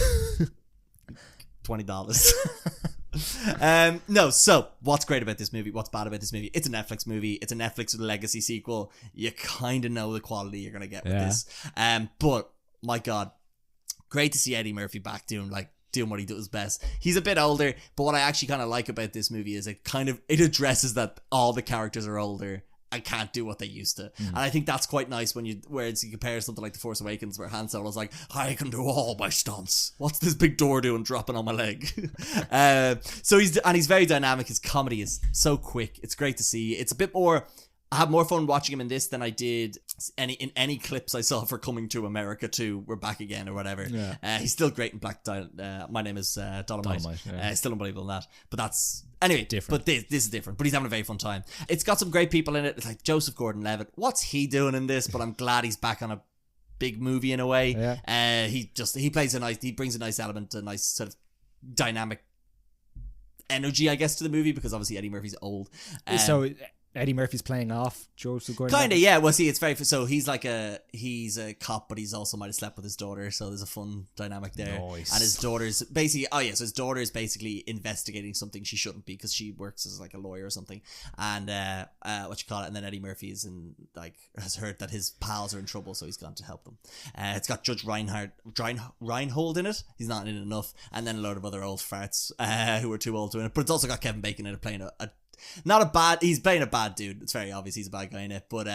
$20. No, so what's great about this movie? What's bad about this movie? It's a Netflix movie. It's a Netflix legacy sequel. You kind of know the quality you're going to get with this. But, my God, great to see Eddie Murphy back doing what he does best. He's a bit older, but what I actually kind of like about this movie is it addresses that all the characters are older and can't do what they used to. And I think that's quite nice when you compare something like The Force Awakens, where Han Solo's like, I can do all my stunts. What's this big door doing dropping on my leg? So he's very dynamic. His comedy is so quick. It's great to see. It's a bit more... I had more fun watching him in this than I did in any clips I saw for Coming to America 2. We're back again or whatever. Yeah. He's still great in Black My Name is Dolomite. Still unbelievable in that. But that's... Anyway, different. But this is different. But he's having a very fun time. It's got some great people in it. It's like Joseph Gordon-Levitt. What's he doing in this? But I'm glad he's back on a big movie in a way. Yeah. He brings a nice element, a nice sort of dynamic energy, I guess, to the movie, because obviously Eddie Murphy's old. So Eddie Murphy's playing off Joseph Gordon. Kind of, yeah. Well, see, it's very so he's a cop, but he's also might have slept with his daughter, so there's a fun dynamic there. Nice. And his daughter's basically, so his daughter is basically investigating something she shouldn't be, because she works as like a lawyer or something. And and then Eddie Murphy has heard that his pals are in trouble, so he's gone to help them. It's got Judge Reinhold in it. He's not in it enough, and then a load of other old farts who are too old to in it. But it's also got Kevin Bacon in it playing he's playing a bad dude. It's very obvious he's a bad guy in it. But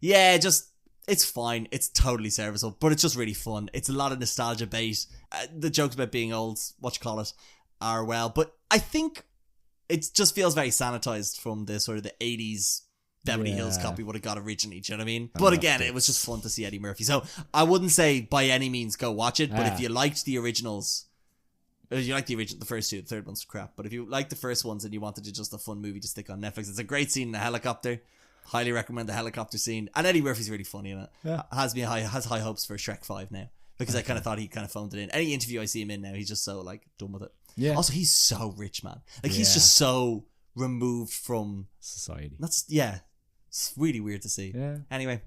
it's fine. It's totally serviceable, but it's just really fun. It's a lot of nostalgia bait. The jokes about being old, are well. But I think it just feels very sanitized from the sort of the 80s Beverly Hills Cop we would have got originally. Do you know what I mean? But again, it was just fun to see Eddie Murphy. So I wouldn't say by any means go watch it, but if you liked the originals... You like the first two, the third one's crap. But if you like the first ones and you wanted to just a fun movie to stick on Netflix, it's a great scene in the helicopter. Highly recommend the helicopter scene. And Eddie Murphy's really funny in it. Yeah. Has high hopes for Shrek 5 now, because I kind of thought he kind of phoned it in. Any interview I see him in now, he's just so like done with it. Yeah. Also, he's so rich, man. Like he's just so removed from society. It's really weird to see. Yeah. Anyway,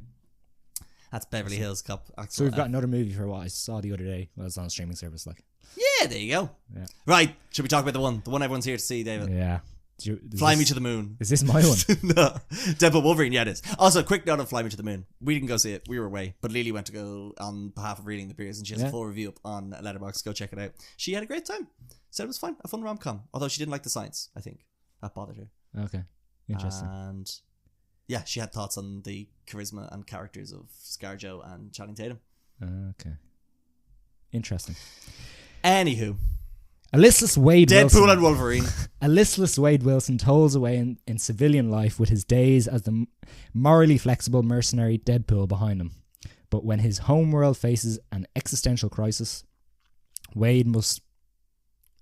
that's Beverly Hills Cop. Axel. So we've got another movie for what I saw the other day. Well, it's on a streaming service, like. Yeah, there you go. Yeah. Right, should we talk about the one everyone's here to see, David? Yeah. Fly Me to the Moon. Is this my one? No. Deadpool Wolverine, yeah, it is. Also, quick note on Fly Me to the Moon. We didn't go see it. We were away. But Lily went to go on behalf of Reading the Beers, and she has a full review up on Letterboxd. Go check it out. She had a great time. Said it was fine. A fun rom-com. Although she didn't like the science, I think. That bothered her. Okay. Interesting. And yeah, she had thoughts on the charisma and characters of ScarJo and Channing Tatum. Okay. Interesting. Anywho, a listless Wade Deadpool Wilson, and Wolverine. A listless Wade Wilson tolls away in civilian life with his days as the morally flexible mercenary Deadpool behind him. But when his homeworld faces an existential crisis, Wade must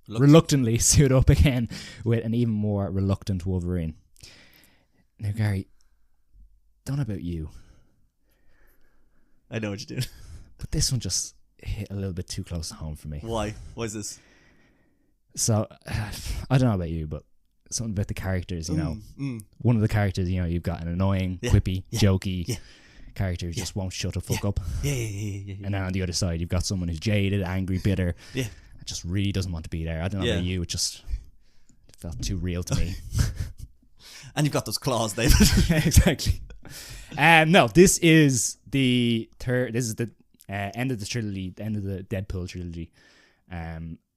reluctantly suit up again with an even more reluctant Wolverine. Now, Gary, don't know about you. I know what you're doing. But this one just hit a little bit too close to home for me. Why? Why is this? So, I don't know about you, but something about the characters, One of the characters, you've got an annoying, quippy, jokey character who just won't shut the fuck up. Yeah. And then on the other side, you've got someone who's jaded, angry, bitter. Yeah. Just really doesn't want to be there. I don't know about you, it felt too real to me. And you've got those claws, David. Exactly. No, this is the end of the trilogy, end of the Deadpool trilogy.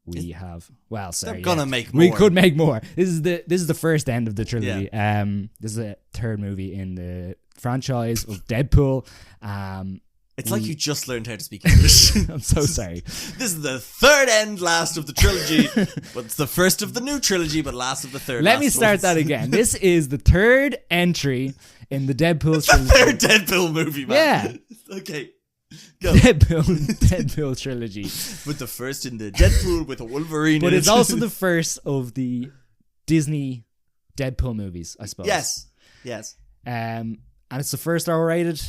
They're gonna make more. We could make more. This is the first end of the trilogy. Yeah. This is the third movie in the franchise of Deadpool. It's like you just learned how to speak English. I'm so sorry. This is the third end, last of the trilogy, but it's the first of the new trilogy, but last of the third. Let me start that again. This is the third entry in the Deadpool trilogy. The third Deadpool movie, man. Yeah. Okay. Go. Deadpool trilogy. But the first in the Deadpool with a Wolverine. But it's also the first of the Disney Deadpool movies, I suppose. Yes. And it's the first R-rated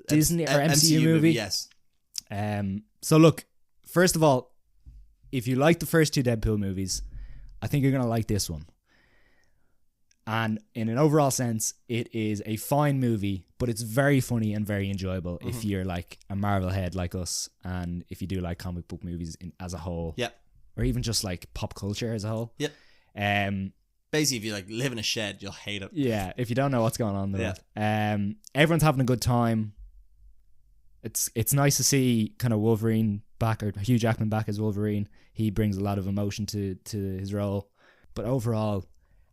Disney or MCU movie. Yes. So look, first of all, if you like the first two Deadpool movies, I think you're going to like this one. And in an overall sense, it is a fine movie, but it's very funny and very enjoyable if you're like a Marvel head like us, and if you do like comic book movies as a whole. Yep. Or even just like pop culture as a whole. Yep. Basically, if you like live in a shed, you'll hate it. Yeah, if you don't know what's going on there. Yeah. Everyone's having a good time. It's nice to see kind of Wolverine back, or Hugh Jackman back as Wolverine. He brings a lot of emotion to his role. But overall,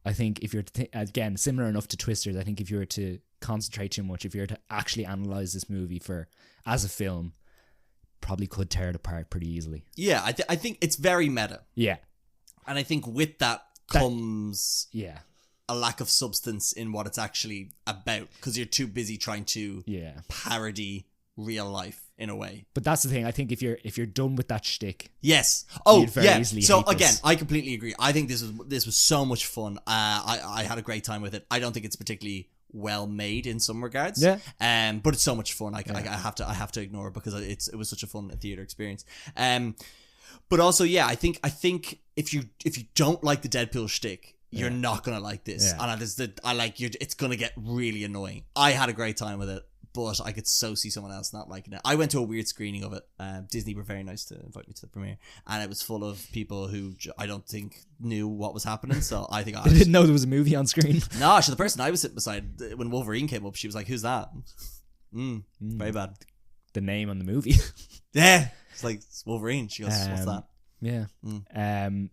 I think if you're again similar enough to Twisters, I think if you were to concentrate too much, if you were to actually analyze this movie as a film, probably could tear it apart pretty easily. Yeah, I think it's very meta. Yeah, and I think with that comes a lack of substance in what it's actually about, because you're too busy trying to parody real life in a way. But that's the thing. I think if you're done with that shtick, yes. Oh, yeah. So again, I completely agree. I think this was so much fun. I had a great time with it. I don't think it's particularly well made in some regards. Yeah. But it's so much fun. I have to ignore it because it was such a fun theater experience. But also, yeah, I think if you don't like the Deadpool shtick, you're not gonna like this. Yeah. And it's gonna get really annoying. I had a great time with it, but I could so see someone else not liking it. I went to a weird screening of it. Disney were very nice to invite me to the premiere, and it was full of people who I don't think knew what was happening. So I think They didn't know there was a movie on screen. No, the person I was sitting beside when Wolverine came up, she was like, "Who's that?" Very bad. The name on the movie. Yeah, it's like it's Wolverine. She goes, "What's that?" Yeah.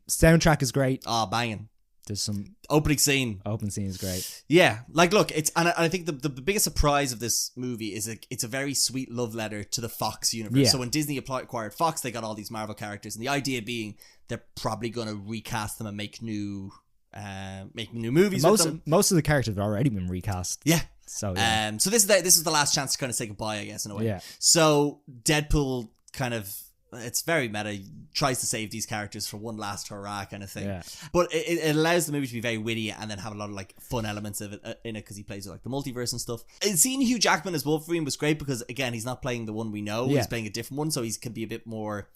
Soundtrack is great. Oh, banging. There's some opening scene is great. Yeah, like look, it's and I think the biggest surprise of this movie is it's a very sweet love letter to the Fox universe. Yeah. So when Disney acquired Fox, they got all these Marvel characters, and the idea being they're probably going to recast them and make new movies. Most of the characters have already been recast. Yeah. So so this is the last chance to kind of say goodbye, I guess, in a way. Yeah. So Deadpool kind of. It's very meta. Tries to save these characters for one last hurrah kind of thing. Yeah. But it allows the movie to be very witty and then have a lot of like fun elements of it in it because he plays with like the multiverse and stuff. And seeing Hugh Jackman as Wolverine was great because again he's not playing the one we know. Yeah. He's playing a different one, so he can be a bit more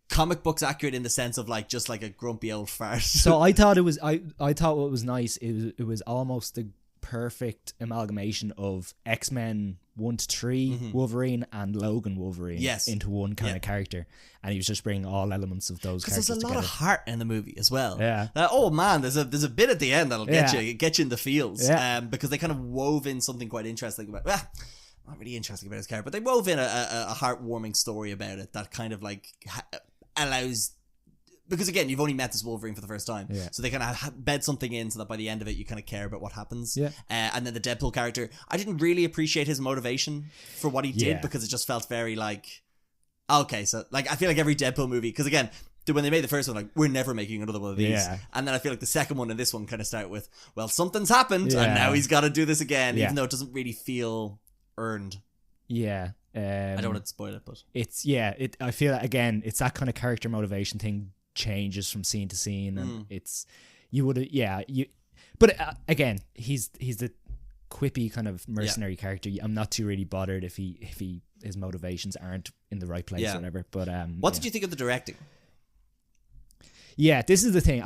comic books accurate in the sense of like just like a grumpy old fart. So I thought it was I thought what was nice it was almost the perfect amalgamation of X-Men 1 to 3 Wolverine and Logan Wolverine into one kind of character, and he was just bringing all elements of those characters there's a lot together. of heart in the movie as well. Yeah. Oh man, there's a bit at the end that'll get you in the feels. Yeah. Because they kind of wove in something quite interesting about not really interesting about his character, but they wove in a heartwarming story about it that kind of like allows. Because again, you've only met this Wolverine for the first time. Yeah. So they kind of bed something in so that by the end of it, you kind of care about what happens. Yeah. And then the Deadpool character, I didn't really appreciate his motivation for what he did Yeah. because it just felt very like, okay, so like I feel like every Deadpool movie, because again, when they made the first one, like, we're never making another one of these. Yeah. And then I feel like the second one and this one kind of start with, well, something's happened Yeah. and now he's got to do this again, Yeah. even though it doesn't really feel earned. Yeah. I don't want to spoil it, but I feel that again, it's that kind of character motivation thing changes from scene to scene, and but again, he's the quippy kind of mercenary character. I'm not too really bothered if his motivations aren't in the right place or whatever. But what did you think of the directing? Yeah, this is the thing.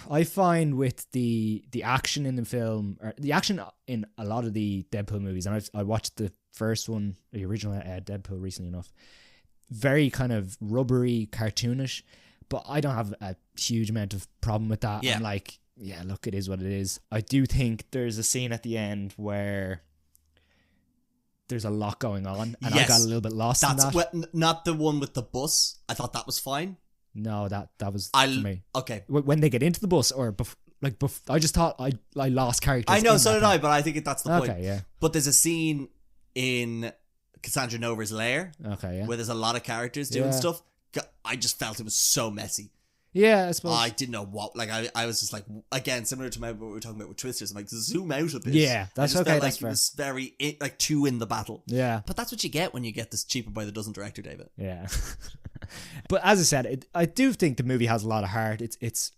I find with the action in the film, or the action in a lot of the Deadpool movies, and I watched the first one, the original Deadpool, recently enough. Very kind of rubbery, cartoonish, but I don't have a huge amount of problem with that. Yeah. I'm like, yeah, look, it is what it is. I do think there's a scene at the end where there's a lot going on, and I got a little bit lost in that. Well, not the one with the bus. I thought that was fine. No, that was for me. Okay. When they get into the bus, or I just thought I lost characters. I know, so did I, but I think that's the point. Okay, yeah. But there's a scene in Cassandra Nover's lair Okay, yeah. where there's a lot of characters doing stuff. I just felt it was so messy. Yeah, I suppose. I didn't know what, like, I was just like, again, similar to what we were talking about with Twisters, I'm like, zoom out a bit. Yeah, that's okay. Felt that's like fair. it was very, like, two in the battle. Yeah. But that's what you get when you get this cheaper by the dozen director, David. Yeah. But as I said, I do think the movie has a lot of heart. It's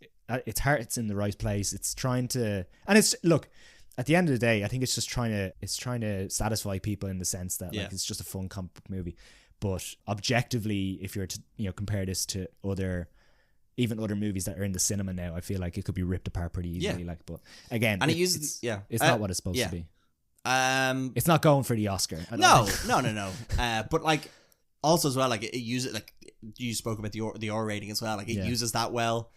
heart's in the right place. It's trying to, and it's, look, at the end of the day, I think it's trying to satisfy people in the sense that like it's just a fun comic book movie. But objectively, if you're to compare this to other movies that are in the cinema now, I feel like it could be ripped apart pretty easily. Yeah. Like, but again, and it's not what it's supposed to be. It's not going for the Oscar. No. But like, also as well, like it uses, like you spoke about the R rating as well. Like it uses that well.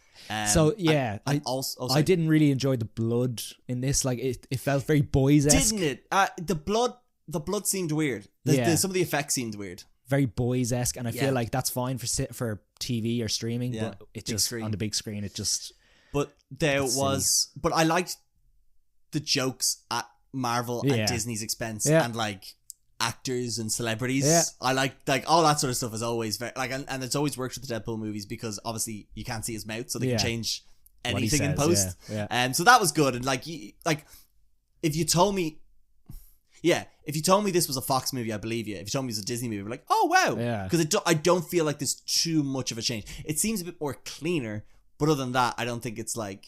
So yeah, I didn't really enjoy the blood in this. Like it felt very boys-esque. Didn't it? The blood seemed weird. Some of the effects seemed weird. Very boys-esque, and I feel like that's fine for TV or streaming, but it just screen. on the big screen it just. But but I liked the jokes at Marvel and Disney's expense, and like actors and celebrities. Yeah. I like all that sort of stuff is always very like, and it's always worked with the Deadpool movies because obviously you can't see his mouth, so they can change anything in post. So that was good, and if you told me this was a Fox movie, I believe you. If you told me it was a Disney movie, I'd be like, oh wow, because I don't feel like there's too much of a change. It seems a bit more cleaner, but other than that, I don't think it's like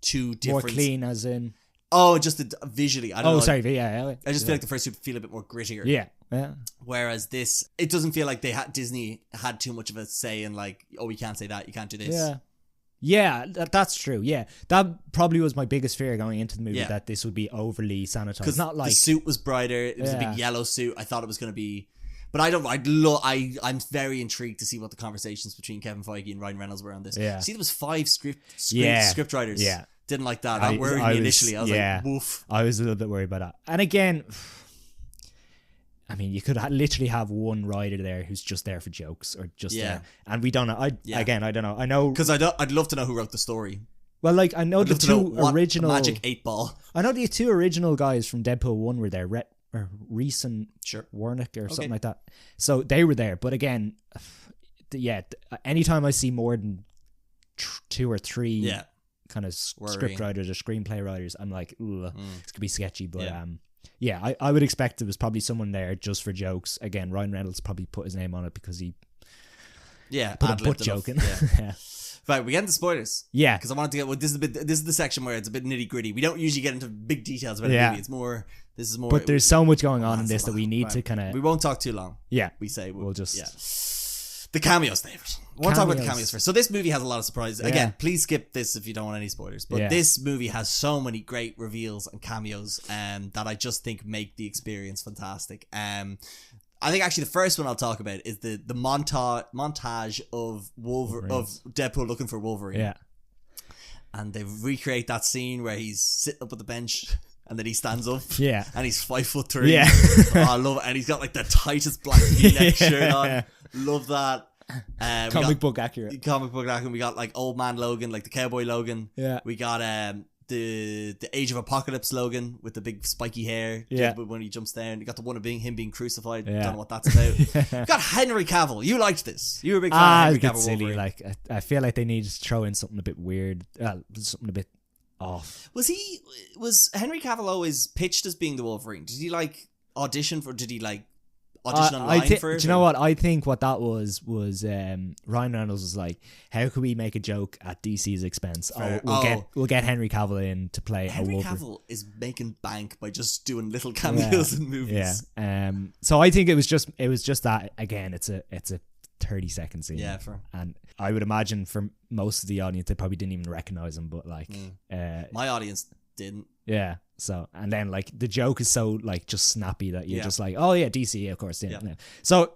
too different. More clean, as in Oh, just visually. I don't know. Sorry. Yeah. I just feel like the first two feel a bit more grittier. Yeah. Whereas this, it doesn't feel like Disney had too much of a say in like, oh, you can't say that, you can't do this. Yeah, that's true. Yeah, that probably was my biggest fear going into the movie, that this would be overly sanitized. Because not like the suit was brighter. It was a big yellow suit. I thought it was going to be, but I'm very intrigued to see what the conversations between Kevin Feige and Ryan Reynolds were on this. Yeah. See, there was 5 script writers. Yeah. Didn't like that. That worried me initially. I was like, woof. I was a little bit worried about that. And again, I mean, you could literally have one writer there who's just there for jokes or just there. And we don't know. Again, I don't know. I know. Because I'd love to know who wrote the story. Well, like, I know the two original... Magic 8 Ball. I know the 2 original guys from Deadpool 1 were there. Reese and Warnick or something like that. So they were there. But again, anytime I see more than 2 or 3 kind of script writers or screenplay writers, I'm like, it's going to be sketchy. But I would expect there was probably someone there just for jokes. Again, Ryan Reynolds probably put his name on it because he put a butt joke in. Right, we get into spoilers. Yeah, because I wanted to get. Well, this is the section where it's a bit nitty gritty. We don't usually get into big details about the movie. It's more. This is more. But there's so much going on in this that we need to kind of. We won't talk too long. Yeah, we say we'll just the cameos, David. We'll talk about the cameos first. So this movie has a lot of surprises. Again, please skip this if you don't want any spoilers. But this movie has so many great reveals and cameos that I just think make the experience fantastic. I think actually the first one I'll talk about is the montage of Deadpool looking for Wolverine. Yeah. And they recreate that scene where he's sitting up at the bench and then he stands up. Yeah. And he's 5'3". Yeah. I love it. And he's got like the tightest black V-neck shirt on. Love that. Comic book accurate. We got like Old Man Logan, like the Cowboy Logan. Yeah. We got the Age of Apocalypse Logan with the big spiky hair. Yeah. When he jumps down, you got the one of him being crucified. Don't know what that's about. We got Henry Cavill. You liked this. You were a big fan of Henry Cavill. Silly. Wolverine. Like I feel like they needed to throw in something a bit weird, something a bit off. Was Henry Cavill always pitched as being the Wolverine? Did he like audition for? Did he like audition online for it? Do you know what? I think what that was Ryan Reynolds was like, how could we make a joke at DC's expense? We'll get Henry Cavill in to play Henry a Wolverine. Cavill is making bank by just doing little cameos in movies. Yeah. So I think it was just that again. It's a 30-second scene. Yeah. And I would imagine for most of the audience they probably didn't even recognize him, but like my audience didn't. Yeah. So, and then like the joke is so like just snappy that you're just like, oh yeah, DC, of course. Yeah. So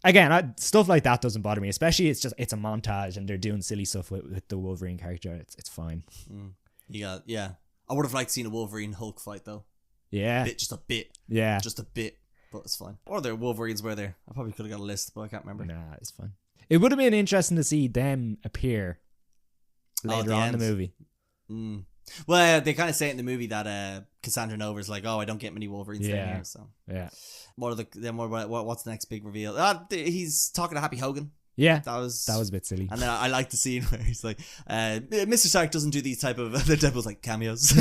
again, stuff like that doesn't bother me, especially it's a montage and they're doing silly stuff with the Wolverine character. It's fine. I would have liked seeing a Wolverine Hulk fight though. Yeah. Just a bit. Yeah. Just a bit, but it's fine. Or their Wolverines were there. I probably could have got a list, but I can't remember. Nah, it's fine. It would have been interesting to see them appear later on in the movie. Well, they kind of say it in the movie that Cassandra Nova's like, oh, I don't get many Wolverines down here. So what's the next big reveal? He's talking to Happy Hogan. Yeah, that was a bit silly. And then I like the scene where he's like, Mr. Stark doesn't do these type of the Deadpool's like cameos.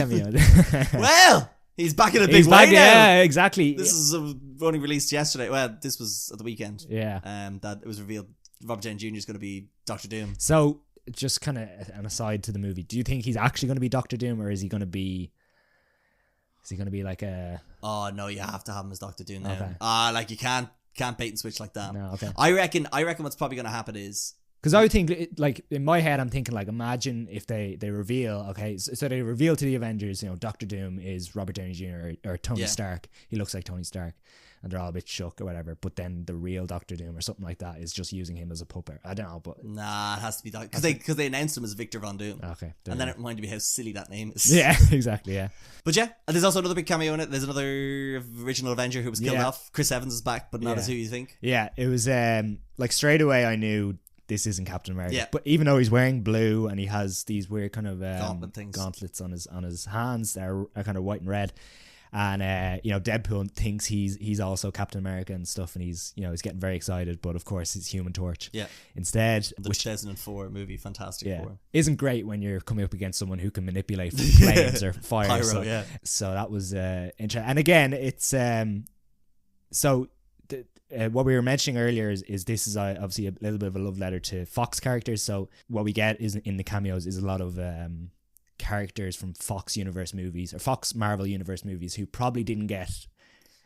Well, he's back in a big way now. Yeah, exactly. This is only released yesterday. Well, this was at the weekend. Yeah, that it was revealed Robert Downey Jr. is going to be Doctor Doom. So, just kind of an aside to the movie, do you think he's actually going to be Doctor Doom, or is he going to be like a... Oh no, you have to have him as Doctor Doom now. Okay. Like you can't bait and switch like that. No, okay. I reckon what's probably going to happen is, because I think, like, in my head, I'm thinking, like, imagine if they reveal, okay, so they reveal to the Avengers, Doctor Doom is Robert Downey Jr. or Tony Stark. He looks like Tony Stark. And they're all a bit shook or whatever. But then the real Doctor Doom or something like that is just using him as a puppet. I don't know, but... Nah, it has to be Doctor... Because they announced him as Victor Von Doom. Okay. And then it reminded me how silly that name is. Yeah, exactly, yeah. But yeah, and there's also another big cameo in it. There's another original Avenger who was killed off. Chris Evans is back, but not as who you think. Yeah, it was... like, straight away I knew this isn't Captain America. Yeah. But even though he's wearing blue and he has these weird kind of... gauntlets on his hands that are kind of white and red... And Deadpool thinks he's also Captain America and stuff, and he's getting very excited. But of course, he's Human Torch. Yeah. Instead, the 2004 movie Fantastic Four isn't great when you're coming up against someone who can manipulate flames or fire. Pyro, so that was interesting. And again, it's what we were mentioning earlier is this is obviously a little bit of a love letter to Fox characters. So what we get is in the cameos is a lot of characters from Fox Universe movies or Fox Marvel Universe movies who probably didn't get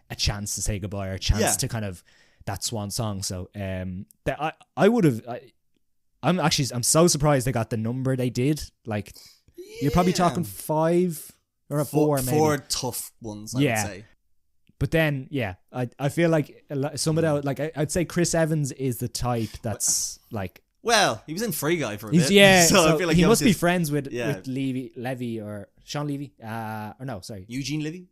a chance to say goodbye or a chance to kind of that swan song. So that I would have. I'm so surprised they got the number they did. Like you're probably talking 5 or a 4 maybe. 4 tough ones, I would say. But then, I feel like some of that, like I'd say Chris Evans is the type that's like. Well, he was in Free Guy for a bit. Yeah, so I feel like he must be friends with Levy or Sean Levy. Or no, sorry. Eugene Levy?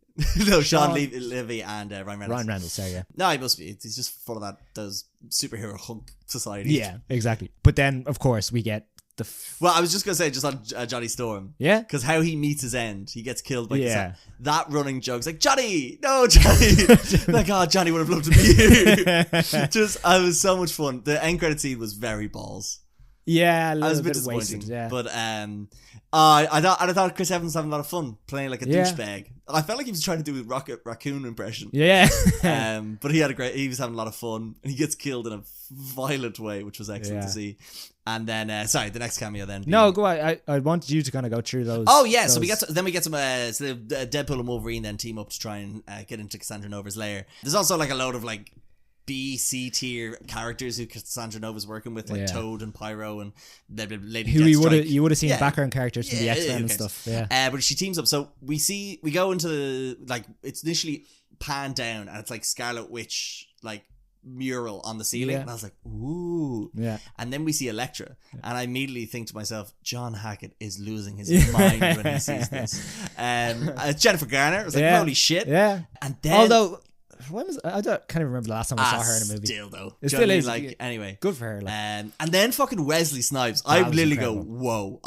No, Sean Levy and Ryan Reynolds. Ryan Reynolds, sorry, yeah. No, he must be. He's just full of those superhero hunk society. Yeah, exactly. But then, of course, we get well, I was just going to say, just on Johnny Storm. Yeah. Because how he meets his end. He gets killed by that running joke's like, Johnny! No, Johnny! Like, oh, Johnny would have loved to be here. It was so much fun. The end credit scene was very balls. Yeah, I was a bit disappointing. But I thought Chris Evans was having a lot of fun playing like a douchebag. I felt like he was trying to do a Rocket Raccoon impression. Yeah. But he was having a lot of fun, and he gets killed in a violent way, which was excellent to see. And then, the next cameo then. No, go on. I wanted you to kind of go through those. Oh yeah, so we get some. So Deadpool and Wolverine then team up to try and get into Cassandra Nova's lair. There's also like a load of like B-C tier characters who Cassandra Nova's working with, like Toad and Pyro and Lady who Deathstrike. you would have seen background characters from the X-Men and stuff. Yeah. But she teams up. So we go into the, like, it's initially panned down and it's like Scarlet Witch like mural on the ceiling, and I was like, ooh. Yeah. And then we see Elektra, and I immediately think to myself, John Hackett is losing his mind when he sees this. Jennifer Garner, I was like, holy shit. Yeah. And then, although I can't even remember the last time I saw her in a movie. Still though, it still is. Like, anyway, good for her. Like. And then fucking Wesley Snipes. I literally go, whoa.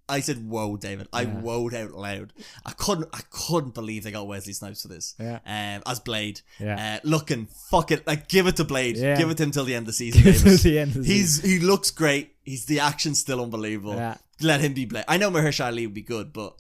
I said, whoa, David. I whoaed out loud. I couldn't believe they got Wesley Snipes for this. Yeah. As Blade. Yeah. Looking fucking, like, give it to Blade. Yeah. Give it to him till the end of the season, David. He He looks great. The action's still unbelievable. Yeah. Let him be Blade. I know Mahershala Ali would be good, but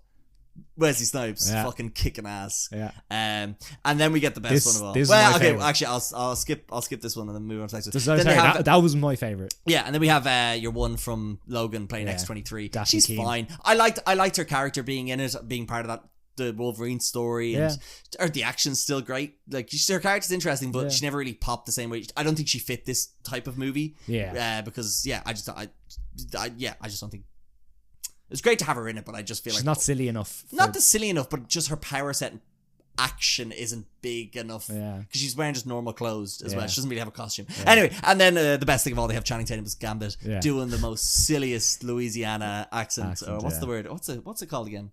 Wesley Snipes fucking kicking ass. Yeah. And then we get the best one of all. Well, okay, actually I'll skip this one and then move on to the next one. That was my favourite. Yeah, and then we have your one from Logan playing X-23. Daphne She's Keane. fine. I liked her character being in it, being part of that the Wolverine story, and the action's still great. Like, her character's interesting, but she never really popped the same way. I don't think she fit this type of movie. Yeah. Because I just don't think. It's great to have her in it, but I just feel she's like not silly enough. Not silly enough, but just her power set and action isn't big enough. Yeah. Because she's wearing just normal clothes as well. She doesn't really have a costume. Yeah. Anyway, and then the best thing of all, they have Channing Tatum as Gambit doing the most silliest Louisiana accent. Or what's the word? What's it called again?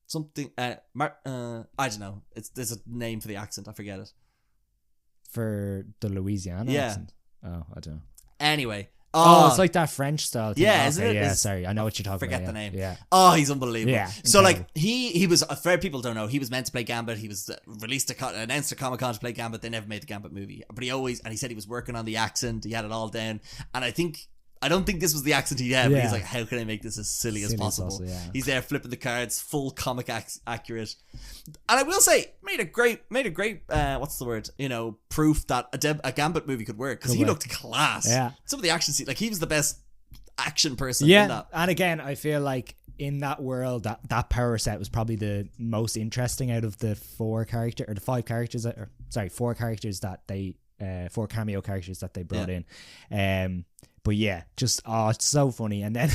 Something. I don't know. There's a name for the accent. I forget it. For the Louisiana accent. Oh, I don't know. Anyway. Oh, it's like that French style thing. Yeah, isn't it? Yeah, sorry. I know what you're talking about. Forget the name. Yeah. Oh, he's unbelievable. Yeah. So, like, he was, for people don't know, he was meant to play Gambit. He was announced at Comic-Con to play Gambit. They never made the Gambit movie. But he said he was working on the accent. He had it all down. And I don't think this was the accent he had, but he's like, how can I make this as silly as possible? He's there flipping the cards, full comic accurate. And I will say, made a great what's the word? Proof that a Gambit movie could work, because he looked class. Yeah. Some of the action scenes, like, he was the best action person in that. And again, I feel like in that world, that power set was probably the most interesting out of the four characters that they 4 cameo characters that they brought in. But yeah, just it's so funny. And then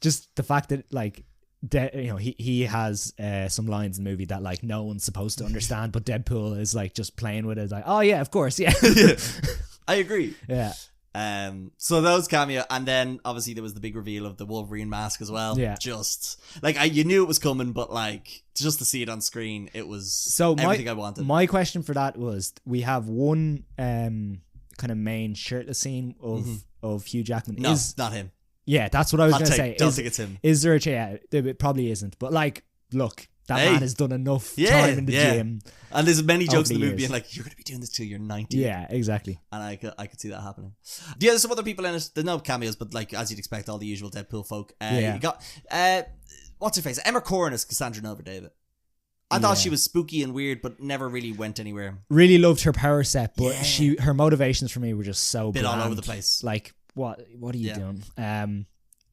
just the fact that, like, he has some lines in the movie that, like, no one's supposed to understand, but Deadpool is, like, just playing with it, like, oh yeah, of course, yeah. I agree. Yeah. So those cameo, and then obviously there was the big reveal of the Wolverine mask as well. Yeah. Just like, you knew it was coming, but, like, just to see it on screen, it was everything I wanted. My question for that was, we have one kind of main shirtless scene of Hugh Jackman. No, not him. Yeah, that's what I was going to say. Don't think it's him. Is there a chance? It probably isn't. But, like, look, that man has done enough time in the gym. And there's many jokes in the movie being like, you're going to be doing this till you're 90. Yeah, exactly. And I could see that happening. Yeah, there's some other people in it. There's no cameos, but, like, as you'd expect, all the usual Deadpool folk. You got, what's her face? Emma Corrin as Cassandra Nova, David. I thought she was spooky and weird, but never really went anywhere. Really loved her power set, but her motivations for me were just so bit bland. All over the place. Like, what are you doing?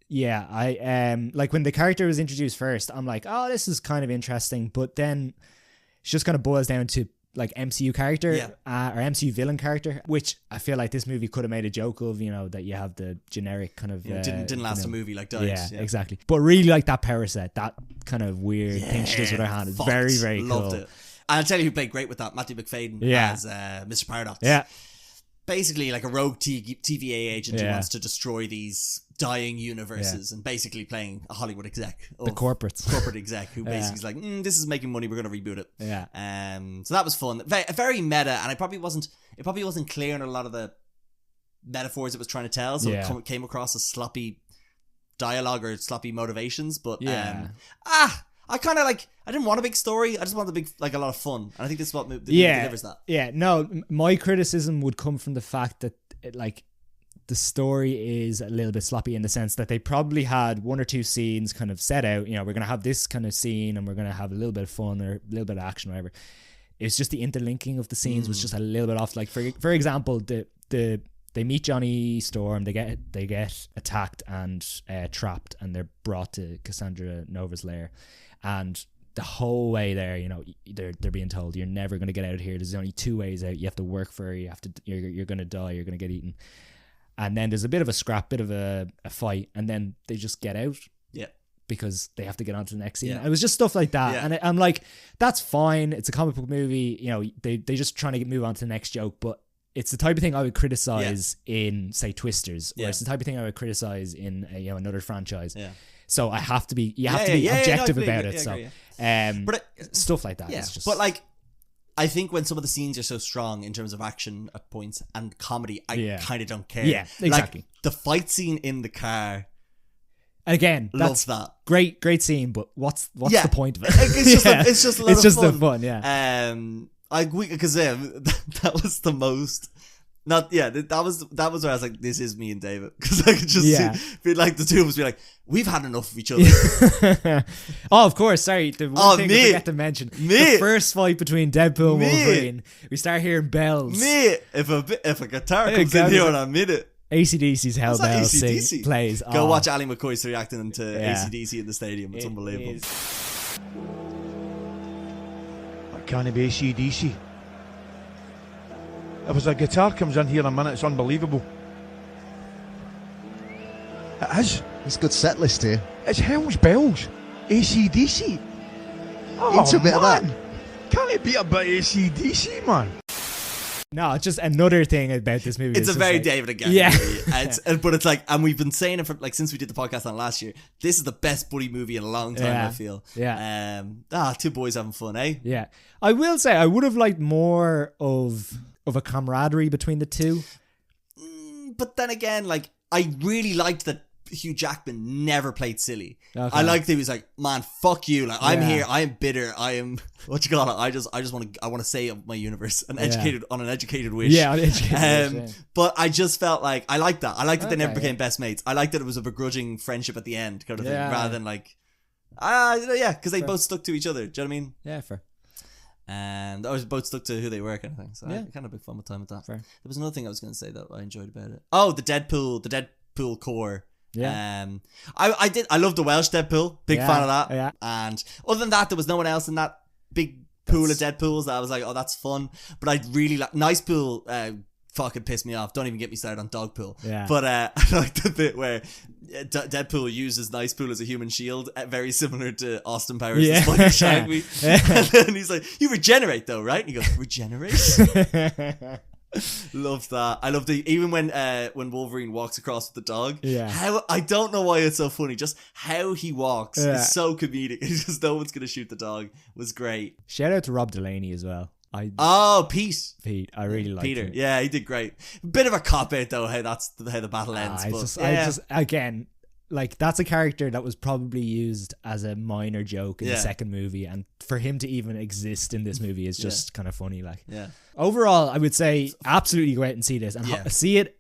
Yeah, I like when the character was introduced first, I'm like, oh, this is kind of interesting, but then it just kind of boils down to like MCU character or MCU villain character, which I feel like this movie could have made a joke of, you know, that you have the generic kind of didn't last a movie like died. Yeah, exactly. But really like that power set, that kind of weird thing she does with her hand is very, very Loved cool. it. And I'll tell you who played great with that, Matthew McFadden as Mr. Paradox. Yeah. Basically like a rogue TVA agent who wants to destroy these dying universes and basically playing a Hollywood exec. The corporate exec who basically is like, this is making money, we're going to reboot it. Yeah. So that was fun. Very meta, and it probably wasn't clear in a lot of the metaphors it was trying to tell, so it came across as sloppy dialogue or sloppy motivations, but I kind of like, I didn't want a big story. I just wanted a lot of fun. And I think this is what delivers that. Yeah, no, my criticism would come from the fact that the story is a little bit sloppy in the sense that they probably had one or two scenes kind of set out. You know, we're going to have this kind of scene and we're going to have a little bit of fun or a little bit of action, whatever. It's just the interlinking of the scenes was just a little bit off. Like for example, they meet Johnny Storm, they get attacked and trapped, and they're brought to Cassandra Nova's lair. And the whole way there, you know, they're being told you're never going to get out of here. There's only two ways out. You have to work for it. You're going to die. You're going to get eaten. And then there's a bit of a scrap, bit of a fight, and then they just get out. Yeah. Because they have to get on to the next scene. Yeah. It was just stuff like that. Yeah. And I'm like, that's fine. It's a comic book movie. You know, they just trying to move on to the next joke. But it's the type of thing I would criticize in, say, Twisters. Or it's the type of thing I would criticize in, another franchise. Yeah. So I have to be, objective about it. But stuff like that. Yeah. Is just, but like, I think when some of the scenes are so strong in terms of action at points and comedy, I kind of don't care. Yeah, exactly. Like, the fight scene in the car. Again, Love that's that. Great scene, but what's the point of it? It's just a lot it's of just fun. the fun, yeah. Because that was the most. That was where I was like, this is me and David, because I could just see, like, the two of us be like, we've had enough of each other. Oh, of course. Sorry, the one thing I forgot to mention: the first fight between Deadpool and Wolverine. We start hearing bells. If a guitar comes in here and I'm in it. AC/DC's Hell Bells plays. Go watch Ali McCoy reacting to AC/DC in the stadium. It's unbelievable. Can't it be AC/DC? If a guitar comes in here in a minute, it's unbelievable. It is. It's a good set list here. It's Hell's Bells. AC/DC. Oh, Into a bit of that. Can't it be a bit AC/DC, man? No, it's just another thing about this movie. It's a very David and Gary movie. But it's like, and we've been saying it for like since we did the podcast on last year. This is the best buddy movie in a long time. I feel. Yeah. Two boys having fun, eh? Yeah. I will say I would have liked more of a camaraderie between the two. But then again, like, I really liked that Hugh Jackman never played silly. Okay. I liked that he was like, man, fuck you. Like, I'm here. I am bitter. I am, what you call it? I just want to say of my universe, on an educated wish. Yeah, on educated wish. But I just felt like, I liked that. I liked that they never became best mates. I liked that it was a begrudging friendship at the end kind of thing, rather than like, because they both stuck to each other. Do you know what I mean? Yeah, fair. And they both stuck to who they were, kind of thing. So I had kind of a big fun with time with that. Fair. There was another thing I was going to say that I enjoyed about it. Oh, the Deadpool core. Yeah. I love the Welsh Deadpool. Big fan of that. Yeah. And other than that, there was no one else in that big pool of Deadpools that I was like, oh, that's fun. But I really like Nice Pool. Fucking pissed me off. Don't even get me started on Dogpool. Yeah. But I like the bit where Deadpool uses Nice Pool as a human shield, very similar to Austin Powers' Spider Shaggy. And then he's like, "You regenerate though, right?" And he goes, "Regenerate." Loved that. I loved it. Even when Wolverine walks across with the dog. Yeah. How, I don't know why it's so funny. Just how he walks is so comedic. It's just no one's gonna shoot the dog. Was great. Shout out to Rob Delaney as well. Pete. I really like Peter. him. Yeah, he did great. Bit of a cop out though. How the battle ends. Again, like, that's a character that was probably used as a minor joke in the second movie, and for him to even exist in this movie is just kind of funny. Like, overall, I would say absolutely go out and see this and see it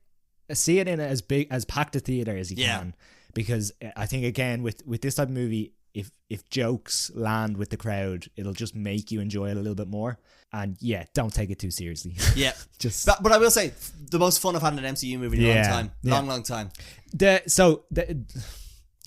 in as big as packed a theater as you can, because I think again with this type of movie, if jokes land with the crowd, it'll just make you enjoy it a little bit more. And don't take it too seriously. Yeah. But I will say, the most fun I've had in an MCU movie in a long time. Long time.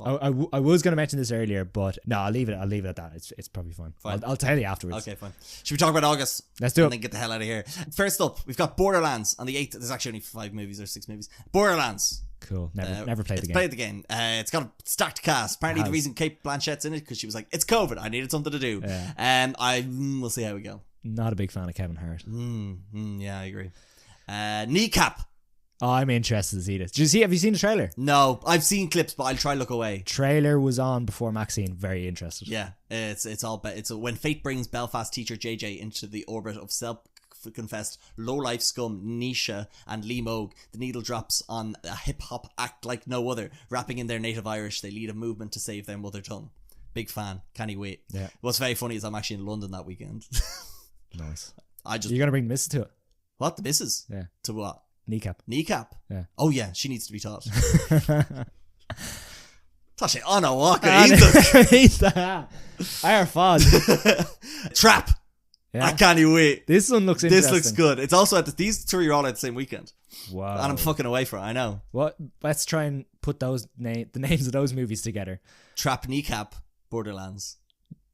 I was going to mention this earlier, but no, I'll leave it at that. It's probably fine. I'll tell you afterwards. Okay, fine. Should we talk about August? Let's do it. And then get the hell out of here. First up, we've got Borderlands on the 8th. There's actually only 5 movies or 6 movies. Borderlands. Cool. Never played the game. Played the game. It's got a stacked cast. Apparently the reason Kate Blanchett's in it because she was like, it's COVID. I needed something to do. Yeah. We'll see how we go. Not a big fan of Kevin Hart. Yeah, I agree. Kneecap. Oh, I'm interested to see this. Have you seen the trailer? No, I've seen clips, but I'll try look away. Trailer was on before MaXXXine. Very interested. Yeah, it's all when fate brings Belfast teacher JJ into the orbit of self-confessed low-life scum Nisha and Lee Moog, the needle drops on a hip-hop act like no other. Rapping in their native Irish, they lead a movement to save their mother tongue. Big fan. Can't wait. Yeah. What's very funny is I'm actually in London that weekend. Nice. You're gonna bring the missus to it? What? The missus? Yeah. To what? Kneecap. Yeah. Oh yeah, she needs to be taught. Tasha, on a walk. Our fun. Trap. Yeah. I can't wait. This one looks interesting. This looks good. It's also these 3 are all at the same weekend. Wow. And I'm fucking away for it. I know. What? Let's try and put the names of those movies together. Trap, Kneecap, Borderlands.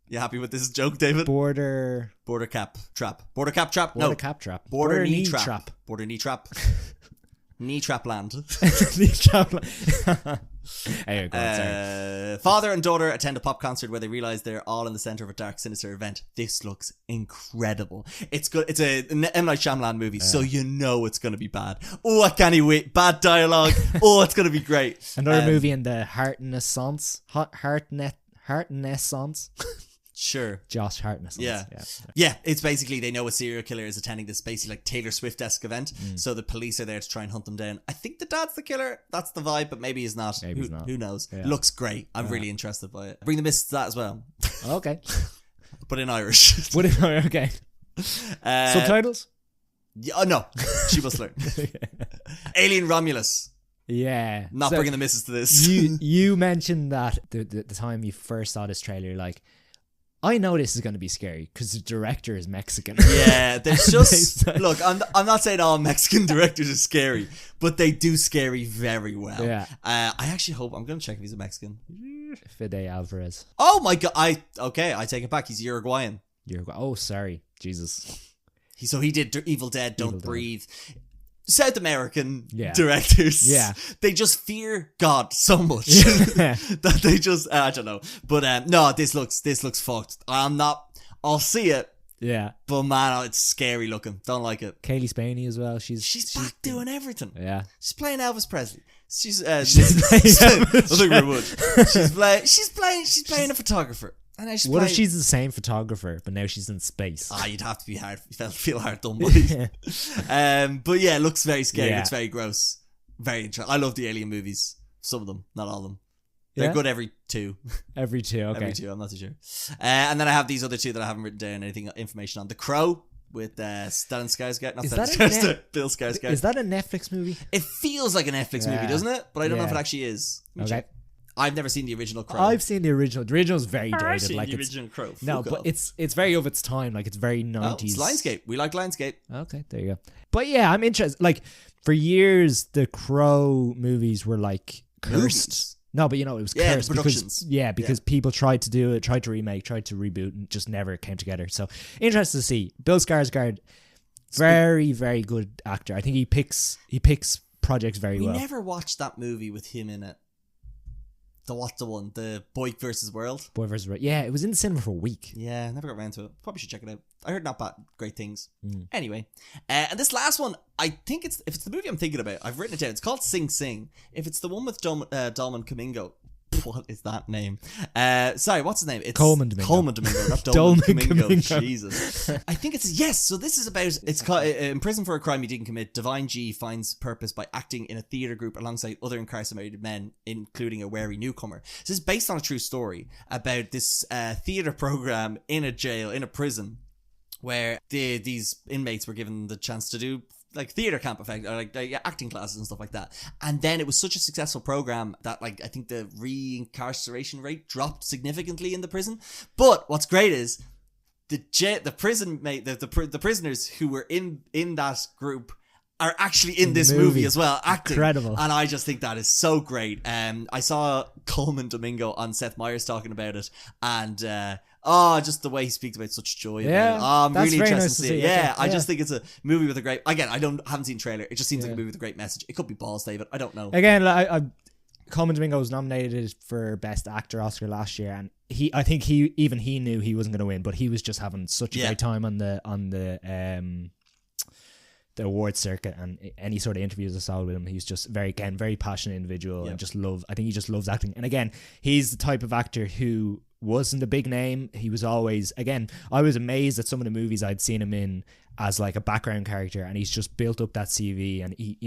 You happy with this joke, David? Border cap trap. Border cap trap. Border No. cap trap. Border knee trap. Border knee trap. Knee trap land. Knee trap land. Anyway, go on, sorry. Father and daughter attend a pop concert where they realize they're all in the center of a dark, sinister event. This looks incredible. It's good. It's an M. Night Shyamalan movie, so you know it's going to be bad. Oh, I can't wait. Bad dialogue. Oh, it's going to be great. Another movie in the Heart Renaissance. Sure. Josh Hartness. Yeah, it's basically they know a serial killer is attending this basically like Taylor Swift-esque event, so the police are there to try and hunt them down. I think the dad's the killer. That's the vibe, but maybe he's not. Maybe he's not. Who knows? Yeah. Looks great. I'm really interested by it. Bring the miss to that as well. Okay. But in Irish. Okay. Subtitles? Yeah, no. She must learn. Alien Romulus. Yeah. Not bringing the missus to this. You mentioned that the time you first saw this trailer, you're like, I know this is going to be scary because the director is Mexican. Yeah, there's just look. I'm not saying all Mexican directors are scary, but they do scary very well. Yeah. I actually hope I'm going to check if he's a Mexican. Fede Alvarez. Oh my god! I take it back. He's Uruguayan. Oh, sorry, Jesus. So he did Evil Dead, Don't Breathe. South American directors, they just fear God so much that they just I don't know. But no, this looks fucked. I'll see it. Yeah, but man, it's scary looking. Don't like it. Kaylee Spaney as well. She's back doing everything. Yeah, she's playing Elvis Presley. I think we would. She's playing a photographer. And what if she's the same photographer, but now she's in space? You'd have to be hard. You feel hard done, buddy. But yeah, it looks very scary. It's very gross. Very interesting. I love the Alien movies. Some of them, not all of them. They're good every 2. Every 2, okay. Every 2, I'm not too sure. And then I have these other 2 that I haven't written down information on. The Crow with Stellan Skarsgård. Not Stellan Skarsgård, Bill Skarsgård. Is that a Netflix movie? It feels like a Netflix movie, doesn't it? But I don't know if it actually is. Okay. I've never seen the original Crow. I've seen the original. The original's very dated. I've seen like the original Crow. No, but it's very of its time. Like it's very 90s. It's Lionsgate. We like Lionsgate. Okay, there you go. But yeah, I'm interested. Like for years, the Crow movies were like cursed. Movies. No, but it was cursed because people tried to do it, tried to remake, tried to reboot, and just never came together. So interested to see. Bill Skarsgård, very very good actor. I think he picks projects very well. We never watched that movie with him in it. What's the one? The Boy vs. World? Boy vs. World. Yeah, it was in the cinema for a week. Yeah, never got around to it. Probably should check it out. I heard not bad, great things. Anyway, and this last one, I think if it's the movie I'm thinking about, I've written it down. It's called Sing Sing. If it's the one with Dolman Domingo, what is that name? Sorry, what's his name? It's Coleman Domingo, not Dolman Domingo. Domingo. Jesus. I think it's yes. So this is about it's called in prison for a crime he didn't commit. Divine G finds purpose by acting in a theater group alongside other incarcerated men, including a wary newcomer. So this is based on a true story about this theater program in a jail, in a prison, where these inmates were given the chance to do like theater camp effect, or like acting classes and stuff like that. And then it was such a successful program that I think the reincarceration rate dropped significantly in the prison. But what's great is the prisoners who were in that group are actually in this movie as well, acting. Incredible. And I just think that is so great. I saw Coleman Domingo on Seth Meyers talking about it, and just the way he speaks about such joy. Yeah, I'm that's really very interested nice to to see it. see. Yeah, I Yeah. just think it's a movie with a great. Again, haven't seen the trailer. It just seems like a movie with a great message. It could be balls, David. I don't know. Again, Coleman Domingo was nominated for Best Actor Oscar last year, and I think he knew he wasn't going to win, but he was just having such a great time on the awards circuit, and any sort of interviews I saw with him, he's just very passionate individual, and I think he just loves acting. And again, he's the type of actor who wasn't a big name. He was always, again, I was amazed at some of the movies I'd seen him in as like a background character, and he's just built up that CV, and he,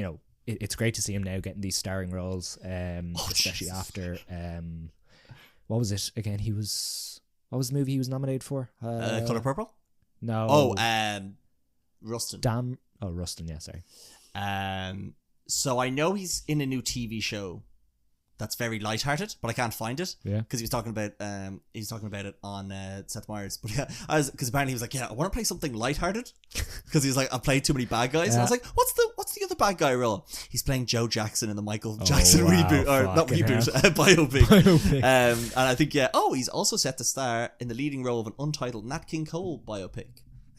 it's great to see him now getting these starring roles, especially after what was it again? What was the movie he was nominated for? Color Purple? No. Rustin. Rustin, yeah, sorry. So I know he's in a new TV show that's very lighthearted, but I can't find it. Yeah. Because he was talking about it on Seth Meyers. But yeah, because apparently he was like, yeah, I want to play something lighthearted. Because he's like, I played too many bad guys. And I was like, what's the other bad guy role? He's playing Joe Jackson in the Michael Jackson reboot, or not reboot, biopic. And I think he's also set to star in the leading role of an untitled Nat King Cole biopic.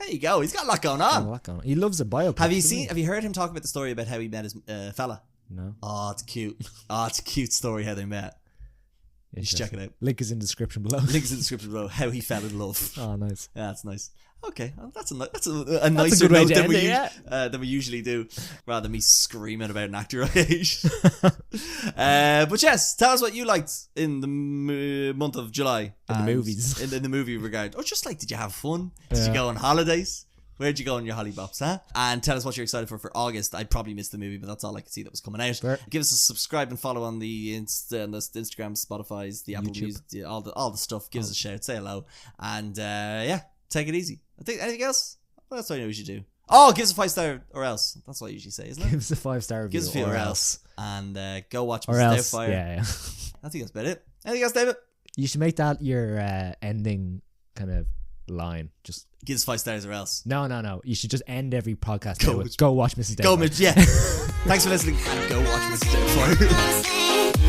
There you go. He's got a lot going on. He loves a biopic. Have you heard him talk about the story about how he met his fella? No. Oh, it's cute. It's a cute story how they met. You should check it out. Link is in the description below. How he fell in love. Oh, nice. Yeah, that's nice. Okay, well, that's a nicer note than we usually do, rather than me screaming about an actor I hate. But yes, tell us what you liked in the month of July. In the movies. In the movie regard. Or just like, did you have fun? Did you go on holidays? Where'd you go on your hollybops, huh? And tell us what you're excited for August. I probably missed the movie, but that's all I could see that was coming out. Sure. Give us a subscribe and follow on the Instagram, Spotify's, the Apple YouTube. Music, all the stuff. Give us a shout, say hello, and take it easy. I think anything else? Well, that's what I know we should do. Oh, give us a 5-star or else. That's what I usually say, isn't it? Give us a 5-star review. Give us a or else. And go watch Or Mrs. else. Doubtfire. Yeah. I think that's about it. Anything else, David? You should make that your ending kind of line. Just give us 5 stars or else. No. You should just end every podcast with go watch Mrs. Doubtfire. Yeah. Thanks for listening and go watch Mrs. Doubtfire.